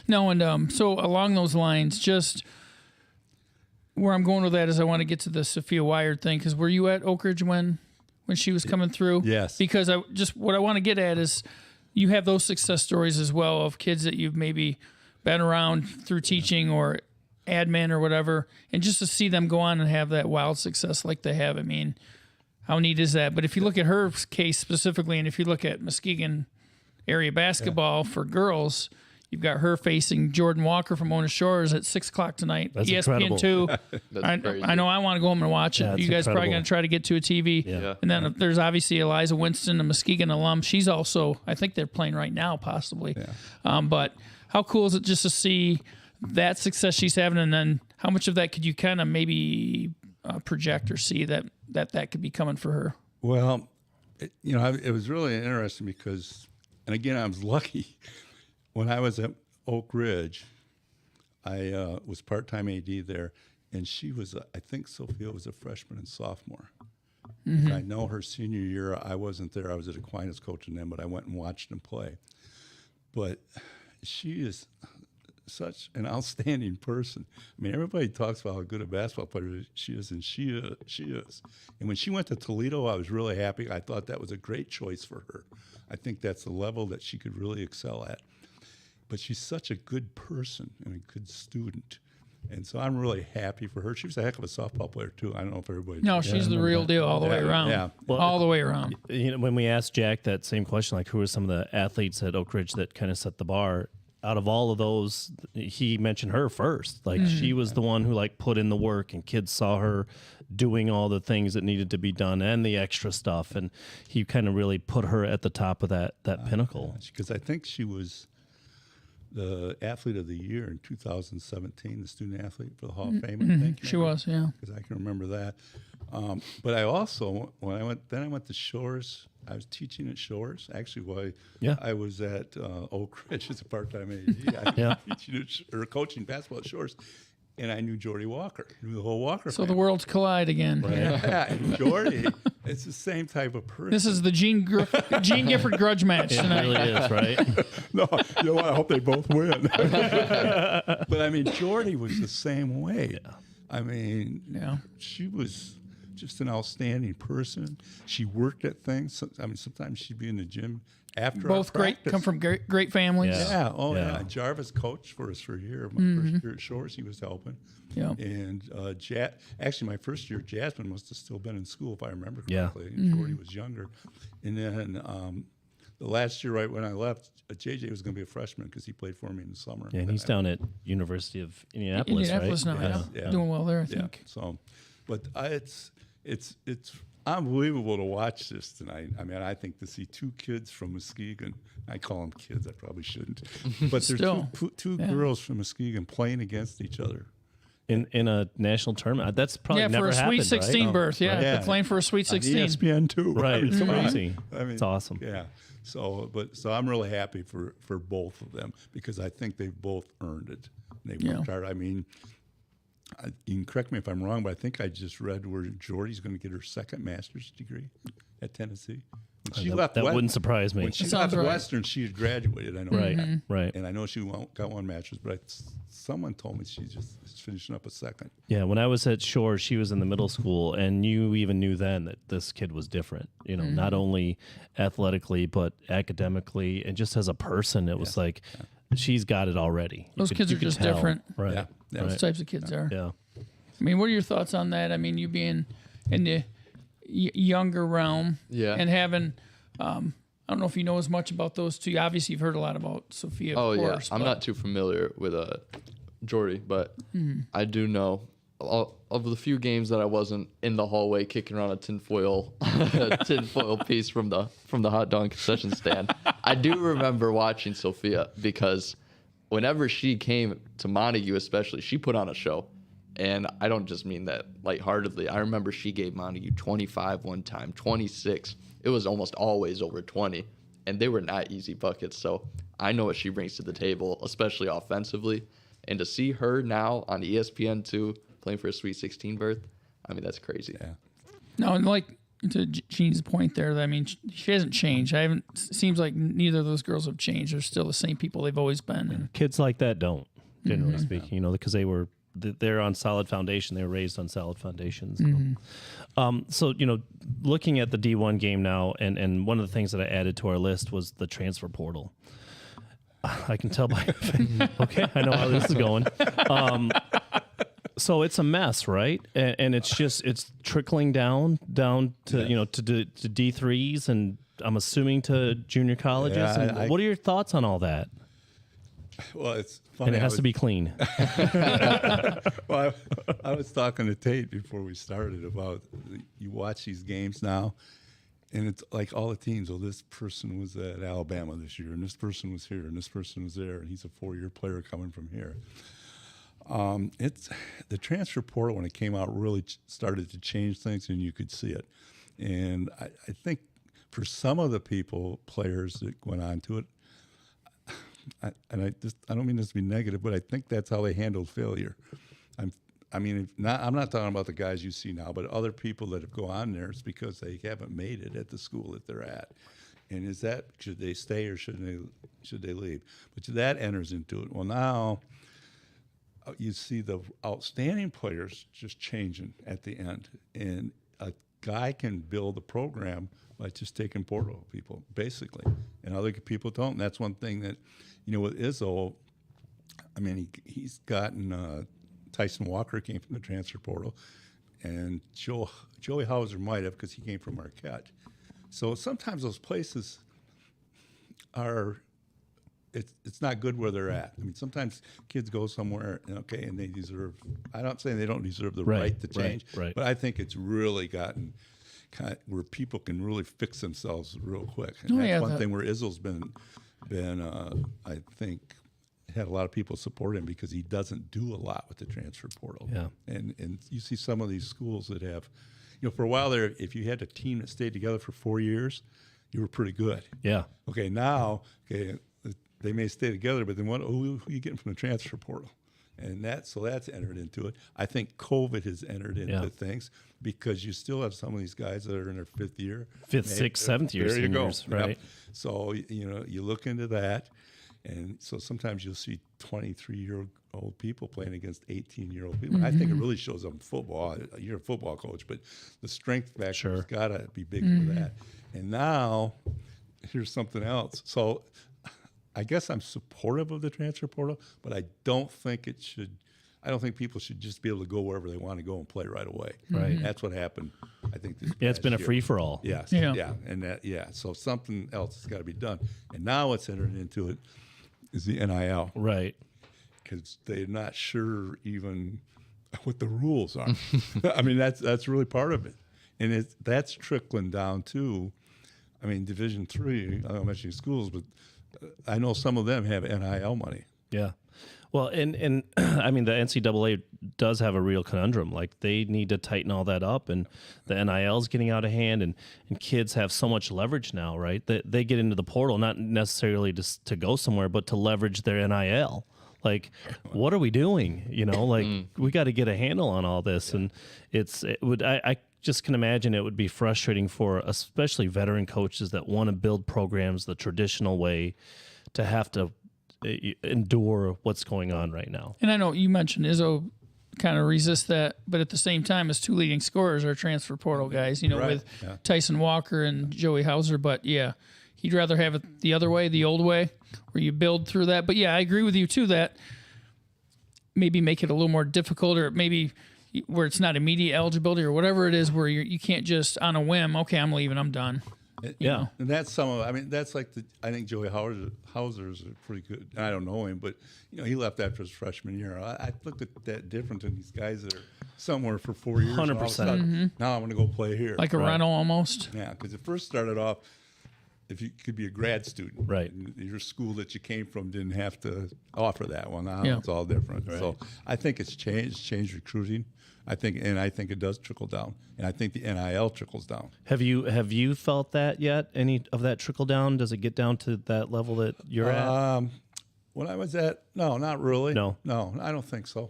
No, and so along those lines, just where I'm going with that is I want to get to the Sophia Wyard thing, because were you at Oak Ridge when she was coming through? Yes. Because what I want to get at is you have those success stories as well of kids that you've maybe been around through teaching or admin or whatever, and just to see them go on and have that wild success like they have. I mean, how neat is that? But if you look at her case specifically, and if you look at Muskegon area basketball for girls, you've got her facing Jordan Walker from Mona Shores at 6:00 tonight. That's ESPN 2. I know I want to go home and watch it. Yeah, you guys probably going to try to get to a TV. Yeah. And then there's obviously Eliza Winston, a Muskegon alum. She's also, I think they're playing right now possibly. Yeah. But how cool is it just to see that success she's having, and then how much of that could you kind of maybe project or see that could be coming for her? Well, it was really interesting because, and again, I was lucky. When I was at Oak Ridge, I was part-time AD there, and she was, I think Sophia was a freshman and sophomore. Mm-hmm. I know her senior year, I wasn't there. I was at Aquinas coaching them, but I went and watched them play. But she is such an outstanding person. I mean, everybody talks about how good a basketball player she is, and she is. And when she went to Toledo, I was really happy. I thought that was a great choice for her. I think that's the level that she could really excel at. But she's such a good person and a good student. And so I'm really happy for her. She was a heck of a softball player, too. I don't know if everybody knows. She's the real deal all the way around. Yeah. Well, all the way around. You know, when we asked Jack that same question, like who are some of the athletes at Oak Ridge that kind of set the bar, out of all of those, he mentioned her first. Like she was the one who like put in the work, and kids saw her doing all the things that needed to be done and the extra stuff. And he kind of really put her at the top of that pinnacle. Because I think she was the athlete of the year in 2017, the student athlete for the Hall of Fame. I think she was, yeah. Because I can remember that. But I also, when I went to Shores. I was teaching at Shores. Actually, I was at Oak Ridge as a part-time AD. I was teaching or coaching basketball at Shores, and I knew Jordy Walker, knew the whole Walker So family. The worlds collide again. Right. Yeah, and Jordy, it's the same type of person. This is the Gene Gifford grudge match tonight. It really is, right? No, you know what? I hope they both win. But I mean, Jordy was the same way. Yeah. I mean, she was just an outstanding person. She worked at things. I mean, sometimes she'd be in the gym after Both our practice. come from great families. Yeah. Yeah. Jarvis coached for us for a year. My first year at Shores, he was helping. Yeah. And actually, my first year, Jasmine must have still been in school, if I remember Yeah. correctly. And Jordy was younger. And then the last year, right when I left, JJ was going to be a freshman because he played for me in the summer. Yeah, and he's down at University of Indianapolis, Indianapolis right? now, yeah. Doing well there, I think. So, but it's unbelievable to watch this tonight. I mean, I think to see two kids from Muskegon, I call them kids, I probably shouldn't, but there's Still, two girls from Muskegon playing against each other. In a national tournament. That's probably Yeah, never for a happened, Sweet 16 right? berth. Yeah, Right. they're playing for a Sweet 16. On ESPN too. Right, I mean, it's come on. crazy. I mean, It's awesome. Yeah. So I'm really happy for both of them because I think they've both earned it. They worked hard. I mean, you can correct me if I'm wrong, but I think I just read where Jordy's going to get her second master's degree at Tennessee. When she left That wouldn't surprise me. When she Sounds left right. Western, she had graduated. I know Right, that. right. And I know she got one master's, but someone told me she's just finishing up a second. Yeah, when I was at Shore, she was in the middle school, and you even knew then that this kid was different. You know, not only athletically, but academically, and just as a person, it was like she's got it already. Those kids are just different. Right. Yeah. Those Right. types of kids are. Yeah. I mean, what are your thoughts on that? I mean, you being in the younger realm and having, I don't know if you know as much about those two. Obviously, you've heard a lot about Sophia. Oh, of yeah. course, I'm but- not too familiar with Jordy, but I do know of the few games that I wasn't in the hallway kicking around a tinfoil piece from the hot dog concession stand. I do remember watching Sophia because whenever she came to Montague, especially, she put on a show. And I don't just mean that lightheartedly. I remember she gave Montague 25 one time, 26. It was almost always over 20. And they were not easy buckets. So I know what she brings to the table, especially offensively. And to see her now on ESPN2 playing for a Sweet 16 berth, I mean, that's crazy. Yeah. No, and like to Gene's point there, I mean, she hasn't changed. Seems like neither of those girls have changed. They're still the same people they've always been. And Kids like that don't, generally speaking, you know, because they're on solid foundation. They were raised on solid foundations. So, you know, looking at the D1 game now, and one of the things that I added to our list was the transfer portal. I can tell by okay, I know how this is going. So it's a mess, right? And it's trickling down to you know to D3s, and I'm assuming to junior colleges. Yeah, And what are your thoughts on all that? Well, it's funny. And it has to be clean. Well, I was talking to Tate before we started about you watch these games now, and it's like all the teams. Oh, this person was at Alabama this year, and this person was here, and this person was there, and he's a 4-year player coming from here. It's the transfer portal when it came out really started to change things, and you could see it. And I think for some of the players that went on to it, I don't mean this to be negative, but I think that's how they handled failure. I'm not talking about the guys you see now, but other people that have gone on there. It's because they haven't made it at the school that they're at. And should they stay or should they leave? But that enters into it. Well, now you see the outstanding players just changing at the end, and a guy can build a program by just taking portal people, basically, and other people don't. And that's one thing that, you know, with Izzo, I mean, he's gotten Tyson Walker came from the transfer portal, and Joey Hauser might have because he came from Marquette. So sometimes those places are. It's not good where they're at. I mean, sometimes kids go somewhere, and they deserve. I'm not saying they don't deserve the right to change, right. but I think it's really gotten kind of where people can really fix themselves real quick. And that's one thing where Izzo's been I think, had a lot of people support him because he doesn't do a lot with the transfer portal. Yeah. And you see some of these schools that have, you know, for a while there, if you had a team that stayed together for 4 years, you were pretty good. Yeah. Okay, now, they may stay together, but then who are you getting from the transfer portal? And that's entered into it. I think COVID has entered into things because you still have some of these guys that are in their 5th year. 5th, 6th, 7th year there you seniors, go. right? Yep. So, you know, you look into that. And so sometimes you'll see 23-year-old people playing against 18-year-old people. I think it really shows up in football. You're a football coach, but the strength factor has got to be big for that. And now, here's something else. So I guess I'm supportive of the transfer portal, but I don't think people should just be able to go wherever they want to go and play right away. Right. That's what happened, I think, this Yeah, it's past been a year. free-for-all. Yes. Yeah. Yeah. And so something else has got to be done. And now what's entered into it is the NIL, Right. because they're not sure even what the rules are. I mean, that's really part of it. And that's trickling down too. I mean, Division III, I don't mention schools, but I know some of them have NIL money. Yeah. Well, and I mean, the NCAA does have a real conundrum. Like, they need to tighten all that up, and the NIL is getting out of hand, and kids have so much leverage now, right? That they get into the portal, not necessarily just to go somewhere, but to leverage their NIL. Like, what are we doing? You know, like, we got to get a handle on all this. And I just can imagine it would be frustrating for especially veteran coaches that want to build programs the traditional way to have to endure what's going on right now. And I know you mentioned Izzo kind of resists that, but at the same time, his two leading scorers are transfer portal guys, with Tyson Walker and Joey Hauser. But yeah, he'd rather have it the other way, the old way, where you build through that. But yeah, I agree with you too that maybe make it a little more difficult, or maybe where it's not immediate eligibility or whatever it is, where you can't just on a whim, okay, I'm leaving, I'm done. Yeah. And that's that's like I think Joey Hauser's a pretty good. I don't know him, but he left after his freshman year. I looked at that different than these guys that are somewhere for 4 years. 100%. Now I'm going to go play here. Like a rental almost. Yeah, because it first started off, if you could be a grad student, right? And your school that you came from didn't have to offer that one. Now Yeah. it's all different. Right. So I think it's changed recruiting. I think it does trickle down, and I think the NIL trickles down. Have you felt that yet? Any of that trickle down? Does it get down to that level that you're at? When I was at, no, not really. No, I don't think so.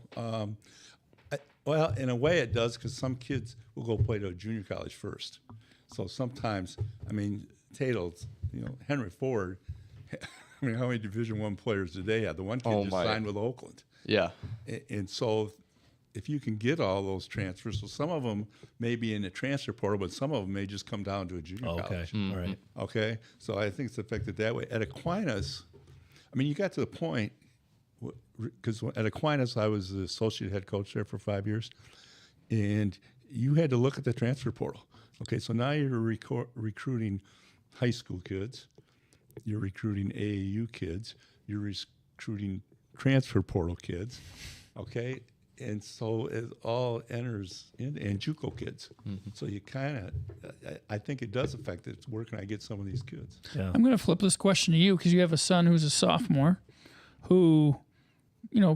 Well, in a way it does, because some kids will go play to a junior college first. So sometimes, I mean, Tatles, Henry Ford. I mean, how many Division I players did they have? The one kid signed with Oakland. Yeah. And so if you can get all those transfers, so some of them may be in the transfer portal, but some of them may just come down to a junior college. All right. Okay, so I think it's affected that way. At Aquinas, I mean, you got to the point, because at Aquinas I was the associate head coach there for 5 years, and you had to look at the transfer portal. Okay, so now you're recruiting high school kids, you're recruiting AAU kids, you're recruiting transfer portal kids, okay? And so it all enters in, and JUCO kids. Mm-hmm. So you I think it does affect it. Where can I get some of these kids? Yeah. I'm going to flip this question to you, because you have a son who's a sophomore who,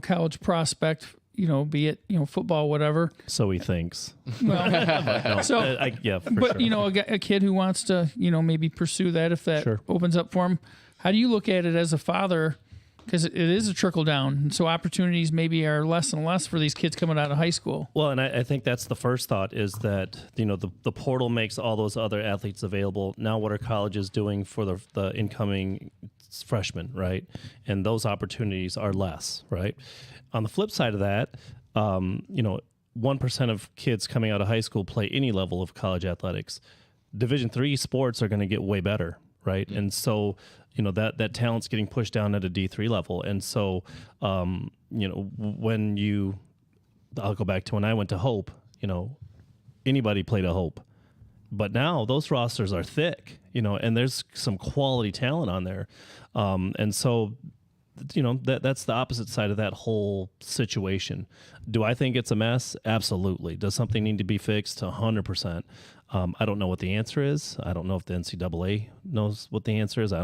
college prospect, be it, football, whatever. So he thinks. Well, No, so, for but, sure. a kid who wants to, maybe pursue that if that opens up for him. How do you look at it as a father? Because it is a trickle down, and so opportunities maybe are less and less for these kids coming out of high school. Well, and I think that's the first thought, is that the portal makes all those other athletes available. Now, what are colleges doing for the incoming freshmen, right? And those opportunities are less, right? On the flip side of that, 1% of kids coming out of high school play any level of college athletics. Division III sports are going to get way better, right? Mm-hmm. And so that talent's getting pushed down at a D3 level. And so, I'll go back to when I went to Hope, anybody played a Hope. But now those rosters are thick, and there's some quality talent on there. And so, that's the opposite side of that whole situation. Do I think it's a mess? Absolutely. Does something need to be fixed? 100%. I don't know what the answer is. I don't know if the NCAA knows what the answer is. I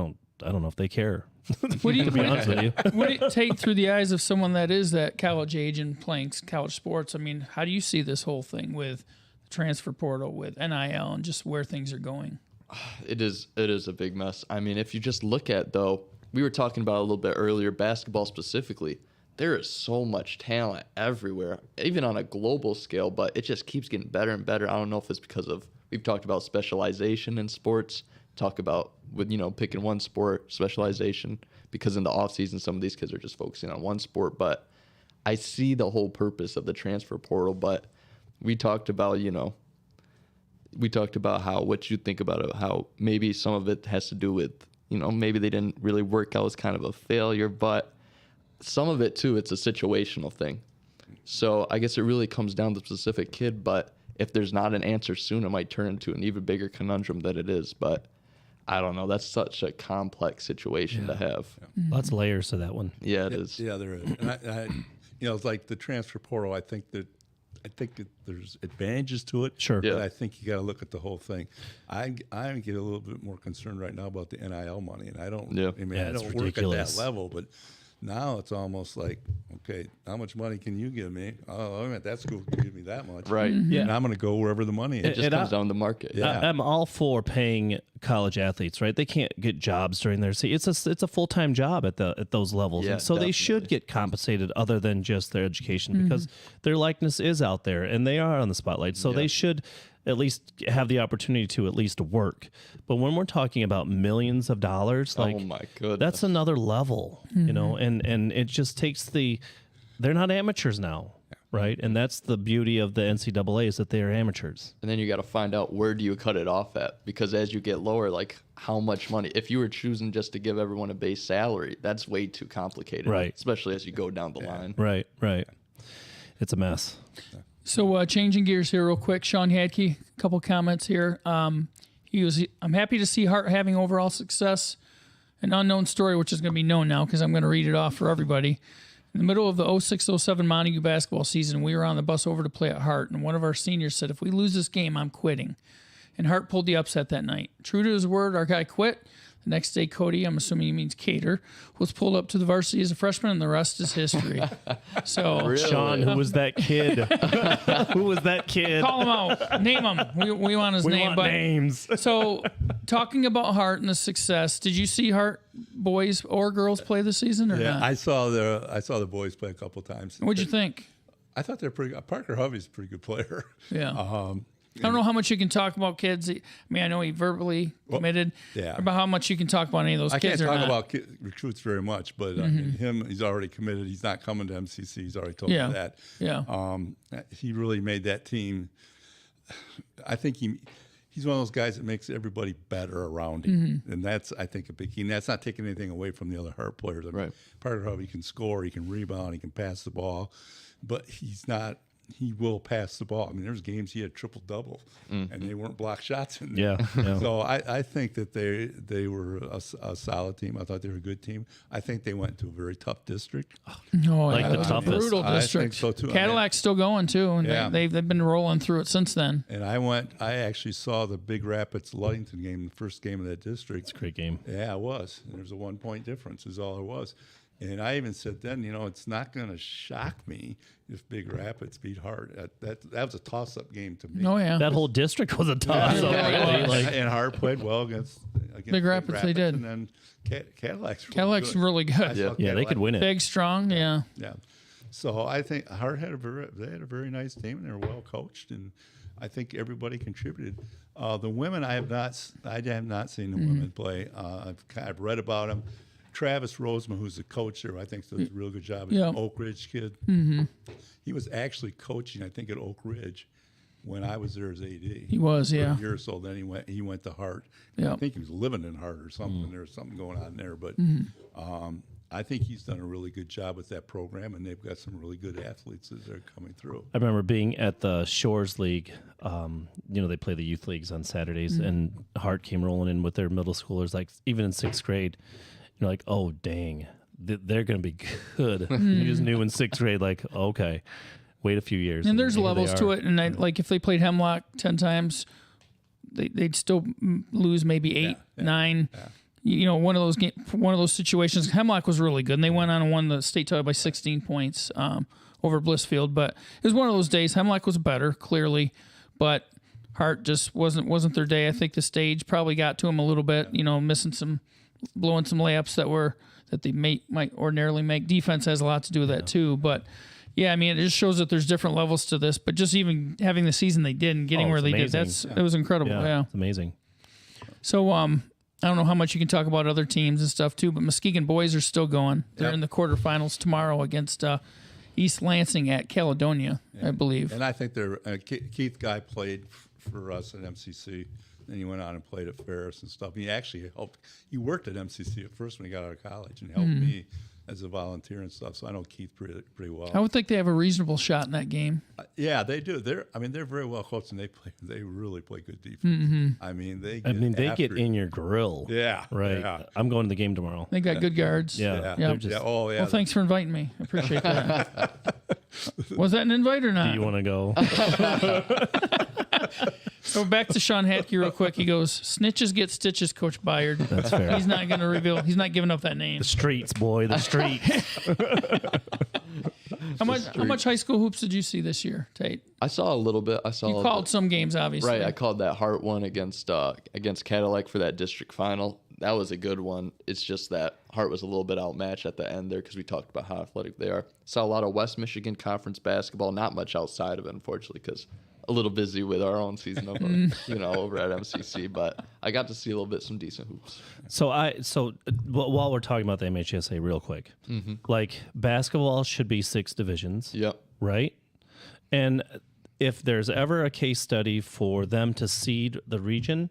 don't know if they care. What do you, to be honest with you. What do you take through the eyes of someone that is that college age and playing college sports? I mean, how do you see this whole thing with the transfer portal, with NIL, and just where things are going? It is a big mess. I mean, if you just look at, though, we were talking about a little bit earlier, basketball specifically, there is so much talent everywhere, even on a global scale, but it just keeps getting better and better. I don't know if it's because of, we've talked about specialization in sports, talk about with, picking one sport, specialization, because in the off season, some of these kids are just focusing on one sport. But I see the whole purpose of the transfer portal. But we talked about, how, what you think about it, how maybe some of it has to do with, maybe they didn't really work out as kind of a failure, but some of it too, it's a situational thing. So I guess it really comes down to the specific kid, but if there's not an answer soon, it might turn into an even bigger conundrum than it is. But I don't know. That's such a complex situation to have. Yeah. Lots of layers to that one. Yeah, it is. Yeah, there is. And it's like the transfer portal. I think that there's advantages to it. Sure. But I think you got to look at the whole thing. I get a little bit more concerned right now about the NIL money, and I don't. Yeah. I mean, I don't work at that level, but now it's almost like, okay, how much money can you give me? Oh, I'm at that school, can give me that much. Right. Mm-hmm. Yeah. And I'm going to go wherever the money is. It just comes down to the market. Yeah. I'm all for paying college athletes, right? They can't get jobs during their season. It's a full-time job at those levels. Yeah, and so definitely. they should get compensated other than just their education because their likeness is out there and they are on the spotlight. So they should at least have the opportunity to at least work. But when we're talking about millions of dollars, like, oh my goodness, that's another level, and it just takes they're not amateurs now, right? And that's the beauty of the NCAA is that they are amateurs. And then you got to find out, where do you cut it off at? Because as you get lower, like, how much money? If you were choosing just to give everyone a base salary, that's way too complicated, Right? Especially as you go down the line. Right. It's a mess. So changing gears here real quick, Sean Hadke, a couple comments here. I'm happy to see Hart having overall success. An unknown story, which is going to be known now because I'm going to read it off for everybody. In the middle of the 06-07 Montague basketball season, we were on the bus over to play at Hart, and one of our seniors said, if we lose this game, I'm quitting. And Hart pulled the upset that night. True to his word, our guy quit. The next day, Cody, I'm assuming he means Cater, was pulled up to the varsity as a freshman, and the rest is history. So, Really? Sean, who was that kid? Who was that kid? call him out. Name him. We want his We name. want But names. So, talking about Hart and the success, did you see Hart boys or girls play this season or Yeah, not? I saw the boys play a couple times. What'd you think? I thought they're pretty good. Parker Hovey's a pretty good player. Yeah. I don't know how much you can talk about kids. I mean, I know he verbally committed. yeah. About how much you can talk about any of those I kids can't or talk not. about recruits very much, but I mean, him, he's already committed. He's not coming to MCC. He's already told Yeah. me that. Yeah. He really made that team. I think he's one of those guys that makes everybody better around him, and that's, I think, a big key. And that's not taking anything away from the other Hart players. I mean, Right. Parker Hovey can score, he can rebound, he can pass the ball, but he's not. He will pass the ball. I mean, there's games he had triple-double, and they weren't block shots in there. Yeah. So I think that they were a solid team. I thought they were a good team. I think they went to a very tough district. No, Like yeah, the it was toughest. a brutal I district. think so, too. I mean, Cadillac's still going too, and Yeah. they've been rolling through it since then. And I actually saw the Big Rapids Ludington game, the first game of that district. It's a great game. Yeah, it was. And there was a 1-point difference is all it was. And I even said then, it's not going to shock me if Big Rapids beat Hart. That was a toss-up game to me. Oh yeah, That whole district was a toss-up. Yeah. Really. Like, And Hart played well against Big Rapids, they did. And then Cadillac's really good. yeah, they could win it. Big, strong. Yeah. Yeah. So I think Hart had a very nice team, and they were well coached, and I think everybody contributed. The women, I have not seen the women play. I've read about them. Travis Roseman, who's the coach there, I think does a real good job. He's an Oak Ridge kid. He was actually coaching, I think, at Oak Ridge when I was there as AD. He was, For yeah. a year or so. Then he went to Hart. Yeah. I think he was living in Hart or something. There was something going on there, but I think he's done a really good job with that program, and they've got some really good athletes as they're coming through. I remember being at the Shores League. They play the youth leagues on Saturdays, and Hart came rolling in with their middle schoolers, like even in 6th grade. You're like, oh, dang, they're going to be good. You just knew in 6th grade, like, okay, wait a few years. And there's here they levels to are. it. And like if they played Hemlock 10 times, they'd still lose maybe 8, 9. Yeah. One of those situations. Hemlock was really good, and they went on and won the state title by 16 points over Blissfield. But it was one of those days. Hemlock was better, clearly, but Hart just wasn't their day. I think the stage probably got to them a little bit. Blowing some layups that they might ordinarily make. Defense has a lot to do with that too. But yeah, I mean, it just shows that there's different levels to this. But just even having the season they did and getting where they amazing. did, it was incredible. Yeah. It's amazing. So I don't know how much you can talk about other teams and stuff too, but Muskegon boys are still going. They're in the quarterfinals tomorrow against East Lansing at Caledonia, I believe. And I think they're Keith Guy played for us at MCC. Then he went on and played at Ferris and stuff. He actually helped. He worked at MCC at first when he got out of college and helped me as a volunteer and stuff. So I know Keith pretty well. I would think they have a reasonable shot in that game. Yeah, they do. They're very well coached and they really play good defense. I mean, they get in your grill. Yeah. Right. Yeah. I'm going to the game tomorrow. They got good guards. Yeah. Yeah. Oh, yeah. Well, thanks for inviting me. I appreciate that. Was that an invite or not? Do you want to go? So back to Sean Hatke real quick. He goes, "Snitches get stitches, Coach Byard." That's fair. He's not going to reveal. He's not giving up that name. The streets, boy. The streets. How much high school hoops did you see this year, Tate? I saw a little bit. You called some games, obviously. Right, I called that Hart one against Cadillac for that district final. That was a good one. It's just that Hart was a little bit outmatched at the end there because we talked about how athletic they are. Saw a lot of West Michigan Conference basketball, not much outside of it, unfortunately, because a little busy with our own season over, over at MCC. But I got to see a little bit some decent hoops. So while we're talking about the MHSA real quick, like basketball should be 6 divisions. Yep. Right? And if there's ever a case study for them to seed the region,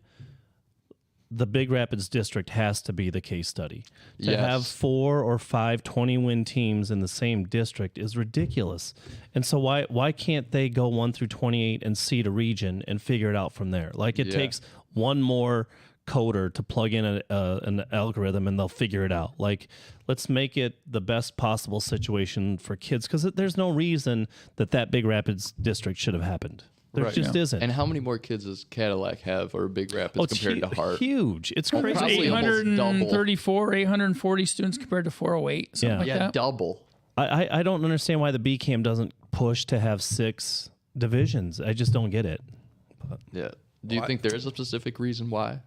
the Big Rapids district has to be the case study. To have 4 or 5 20-win teams in the same district is ridiculous. And so why can't they go 1 through 28 and seed a region and figure it out from there? Like it takes one more coder to plug in an algorithm and they'll figure it out. Like, let's make it the best possible situation for kids, because there's no reason that Big Rapids district should have happened. There just isn't. And how many more kids does Cadillac have or Big Rapids compared to Hart? Huge. It's crazy. Probably 834, 840 students compared to 408. Something like that. Double. I don't understand why the BCAM doesn't push to have 6 divisions. I just don't get it. Yeah. Do you think there is a specific reason why?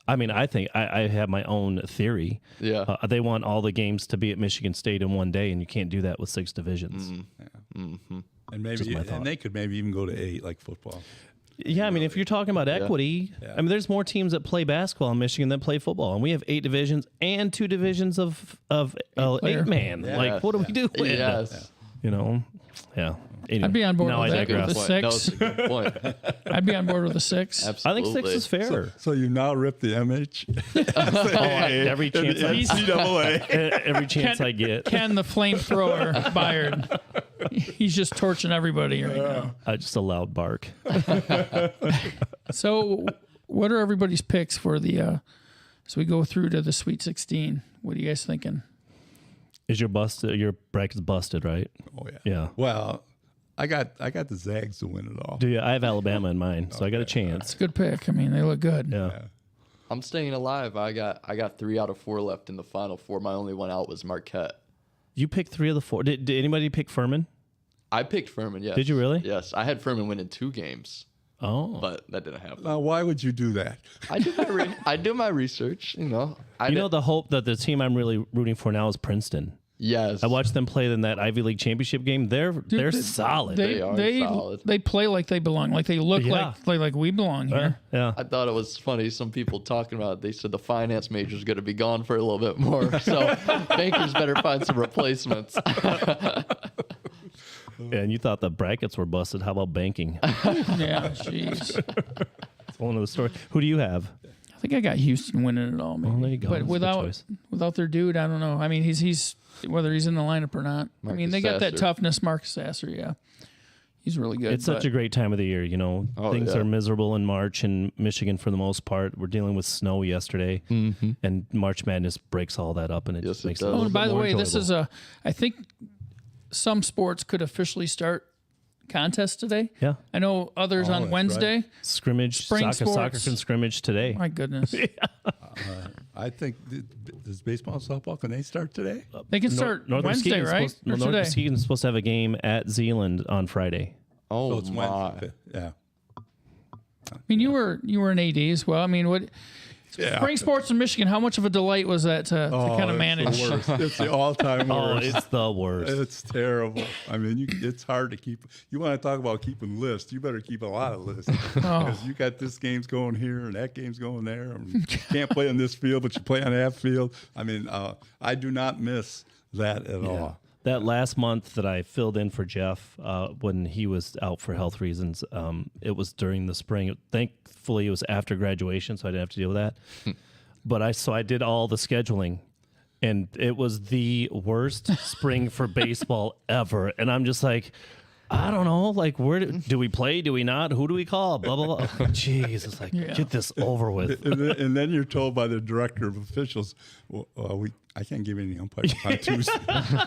I mean, I think I have my own theory. Yeah. They want all the games to be at Michigan State in one day, and you can't do that with 6 divisions. And they could maybe even go to 8 like football. Yeah, I mean, if you're talking about equity, I mean, there's more teams that play basketball in Michigan than play football, and we have 8 divisions and 2 divisions of 8-man. Like, what are we doing? Yes. Yeah. Anyway, I'd be on board with that. With the 6. That was a good point. I'd be on board with the 6. Absolutely. I think 6 is fair. So you now rip the MH? Every chance every chance I get. Ken the flamethrower Byard. He's just torching everybody right now. Just a loud bark. So what are everybody's picks for the so we go through to the Sweet 16? What are you guys thinking? Is your bracket's busted, right? Oh yeah. Yeah. Well, I got the Zags to win it all. Do you? I have Alabama in mine, so I got a chance. It's a good pick. I mean, they look good. Yeah. I'm staying alive. I got 3 out of 4 left in the Final Four. My only one out was Marquette. You picked 3 of the 4. Did anybody pick Furman? I picked Furman, yes. Did you really? Yes. I had Furman winning 2 games. Oh. But that didn't happen. Now, why would you do that? I do my research, The hope that the team I'm really rooting for now is Princeton. Yes. I watched them play in that Ivy League championship game. They're solid. They are solid. They play like they belong. Like they look like we belong here. Yeah. I thought it was funny. Some people talking about it, they said the finance major is going to be gone for a little bit more. So bankers better find some replacements. Yeah, and you thought the brackets were busted. How about banking? Yeah, jeez. It's one of the stories. Who do you have? I think I got Houston winning it all, maybe. Well, there you go. But That's a good choice. without their dude, I don't know. I mean, he's whether he's in the lineup or not. I mean, they got that Sasser. toughness, Marcus Sasser. Yeah, he's really good. It's such a great time of the year. Things are miserable in March in Michigan for the most part. We're dealing with snow yesterday, and March Madness breaks all that up, and it just makes it a does. little and by bit the more way, this enjoyable. is I think some sports could officially start contests today. Yeah. I know others on that's Wednesday. Scrimmage, Spring soccer sports. can scrimmage today. My goodness. I think does baseball and softball, can they start today? They can start Northern Wednesday, Muskegon's right? Or Northern today. Muskegon's supposed to have a game at Zeeland on Friday. Oh, So it's my. Wednesday. Yeah. I mean, you were an AD as well. I mean, Spring sports in Michigan, how much of a delight was that to kind of manage? The worst. It's the all-time Oh, worst. it's the worst. It's terrible. I mean, it's hard to keep. You want to talk about keeping lists? You better keep a lot of lists because you got this game's going here and that game's going there. And you can't play on this field, but you play on that field. I mean, I do not miss that at all. That last month that I filled in for Jeff when he was out for health reasons, it was during the spring. Thankfully, it was after graduation, so I didn't have to deal with that. But I did all the scheduling, and it was the worst spring for baseball ever. And I'm just like, I don't know, like, where do we play? Do we not? Who do we call? Blah, blah, blah. Jeez, it's like, get this over with. And then you're told by the director of officials, well, I can't give you any umpires on Tuesday.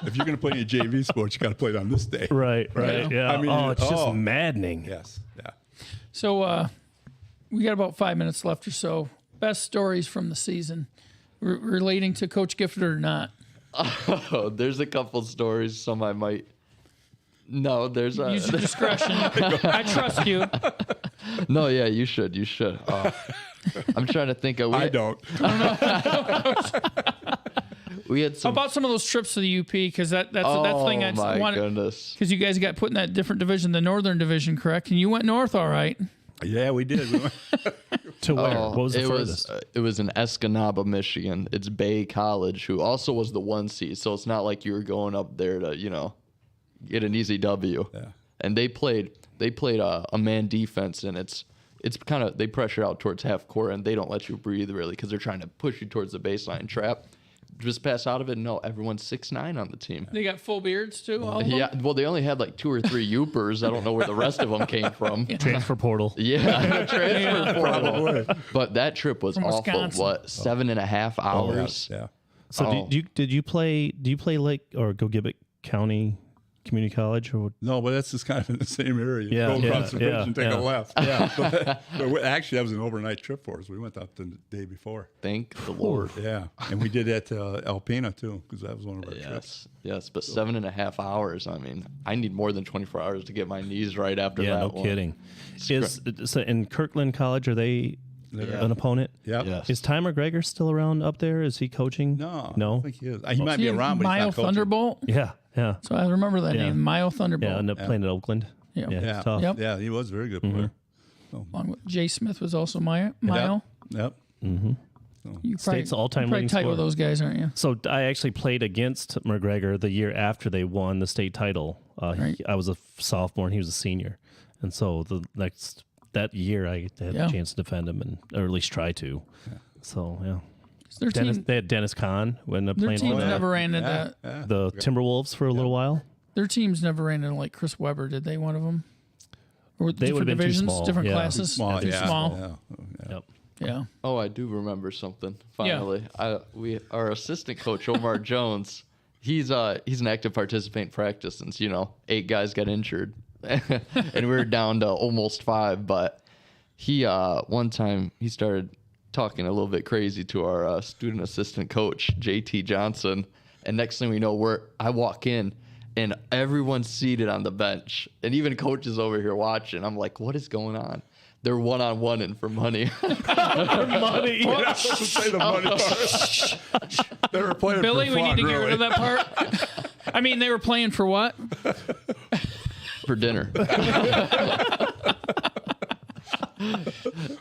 If you're going to play any JV sports, you got to play it on this day. Right. Yeah. I mean, it's just maddening. Yes. Yeah. So we got about 5 minutes left or so. Best stories from the season relating to Coach Gifford or not? Oh, there's a couple stories. Some I might. No, there's a. Use your discretion. I trust you. No, yeah, you should. You should. I'm trying to think of. I don't. We had How some. about some of those trips to the UP? Because that's the thing I my wanted. goodness. Because you guys got put in that different division, the Northern Division, correct? And you went north, all right. Yeah, we did. To where? Oh, What was the it furthest? it was in Escanaba, Michigan. It's Bay College, who also was the 1 seed. So it's not like you were going up there to, get an easy W. Yeah. And they played a man defense, and it's kind of, they pressure out towards half court, and they don't let you breathe really because they're trying to push you towards the baseline trap. Just pass out of it. No, everyone's 6'9" on the team. They got full beards too. All of them? Yeah, well, they only had like 2 or 3 Yoopers. I don't know where the rest of them came from. Transfer portal. Yeah, transfer portal. But that trip was From awful. Wisconsin. What, 7.5 hours? Yeah. So did you play Lake or go Gibbet County Community College or? No, but that's just kind of in the same area. Yeah, Go across the bridge yeah, and take yeah. a left. Yeah. but actually, that was an overnight trip for us. We went out the day before. Thank the Lord. Yeah, and we did that to Alpena too, because that was one of our trips. Yes, but 7.5 hours. I mean, I need more than 24 hours to get my knees right after Yeah, that no one. kidding. So in Kirkland College, are they an opponent? Yep. Yes. Is Ty McGregor still around up there? Is he coaching? No, I No. don't think he is. He might be around, but Mayo he's not coaching. Thunderbolt. Yeah. So I remember that name, Mayo Thunderbolt. Yeah. Ended up playing at Oakland. Yeah. It's Yeah, tough. Yep. yeah, he was a very good player. Along with Jay Smith was also Mayo. Yep. You State's all-time you're probably leading tight with scorer. those guys, aren't you? So I actually played against McGregor the year after they won the state title. Right. I was a sophomore and he was a senior, and so that year I had a chance to defend him or at least try to. So yeah. Their team, They had Dennis Kahn when their playing teams for never ran into the Timberwolves for a little while. their teams never ran into like Chris Webber, did they? One of them, or They different would've been too divisions, small, different yeah. classes, Small, too yeah. small. Yeah. Yep. Oh, I do remember something. Finally, our assistant coach Omar Jones. He's an active participant in practice since 8 guys got injured, and we were down to almost 5. But he one time he started talking a little bit crazy to our student assistant coach JT Johnson, and next thing we know, I walk in. And everyone's seated on the bench, and even coaches over here watching. I'm like, what is going on? They're one-on-one-ing for money. Money. Say the money part. They were playing Billy, for we fun, need to get really. rid of that part. I mean, they were playing for what? For dinner.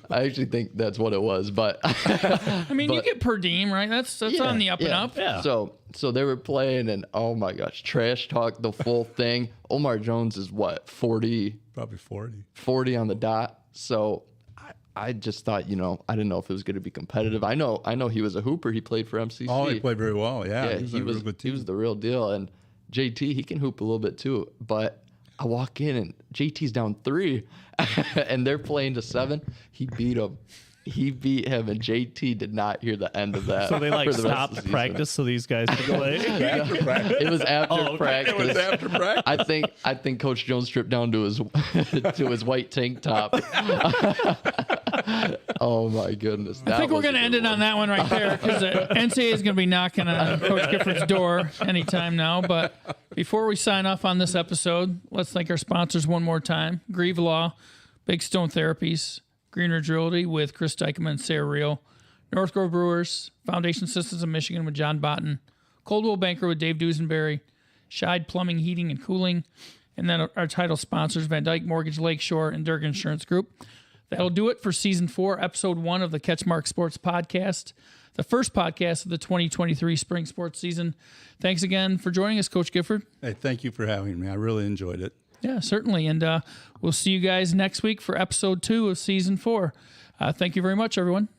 I actually think that's what it was, but I mean, you get per diem, right? That's on the up and up. Yeah. So they were playing, and oh my gosh, trash talk the full thing. Omar Jones is what, 40 Probably 40. 40 on the dot. So I just thought, I didn't know if it was going to be competitive. I know he was a hooper. He played for MCC. Oh, he played very well. Yeah, Yeah, he he was a real good he team. was the real deal. And JT, he can hoop a little bit too. But I walk in and JT's down 3, and they're playing to 7. He beat him. He beat him, and JT did not hear the end of that. So they for the rest of stopped the season. practice so these guys could play. After practice. It was after okay. practice. It was after practice. I think Coach Jones stripped down to his white tank top. Oh my goodness! I think we're going to end it on that one right there because the NCAA is going to be knocking on Coach Gifford's door anytime now. But before we sign off on this episode, let's thank our sponsors one more time. Grieve Law, Big Stone Therapies, Greenridge Realty with Chris Dykman and Sarah Reel, North Grove Brewers, Foundation Systems of Michigan with John Botten, Coldwell Banker with Dave Duesenberry, Scheid Plumbing, Heating, and Cooling, and then our title sponsors, Van Dyke Mortgage, Lakeshore, and Dirk Insurance Group. That'll do it for Season 4, Episode 1 of the CatchMark Sports Podcast, the first podcast of the 2023 spring sports season. Thanks again for joining us, Coach Gifford. Hey, thank you for having me. I really enjoyed it. Yeah, certainly. And we'll see you guys next week for Episode 2 of Season 4. Thank you very much, everyone.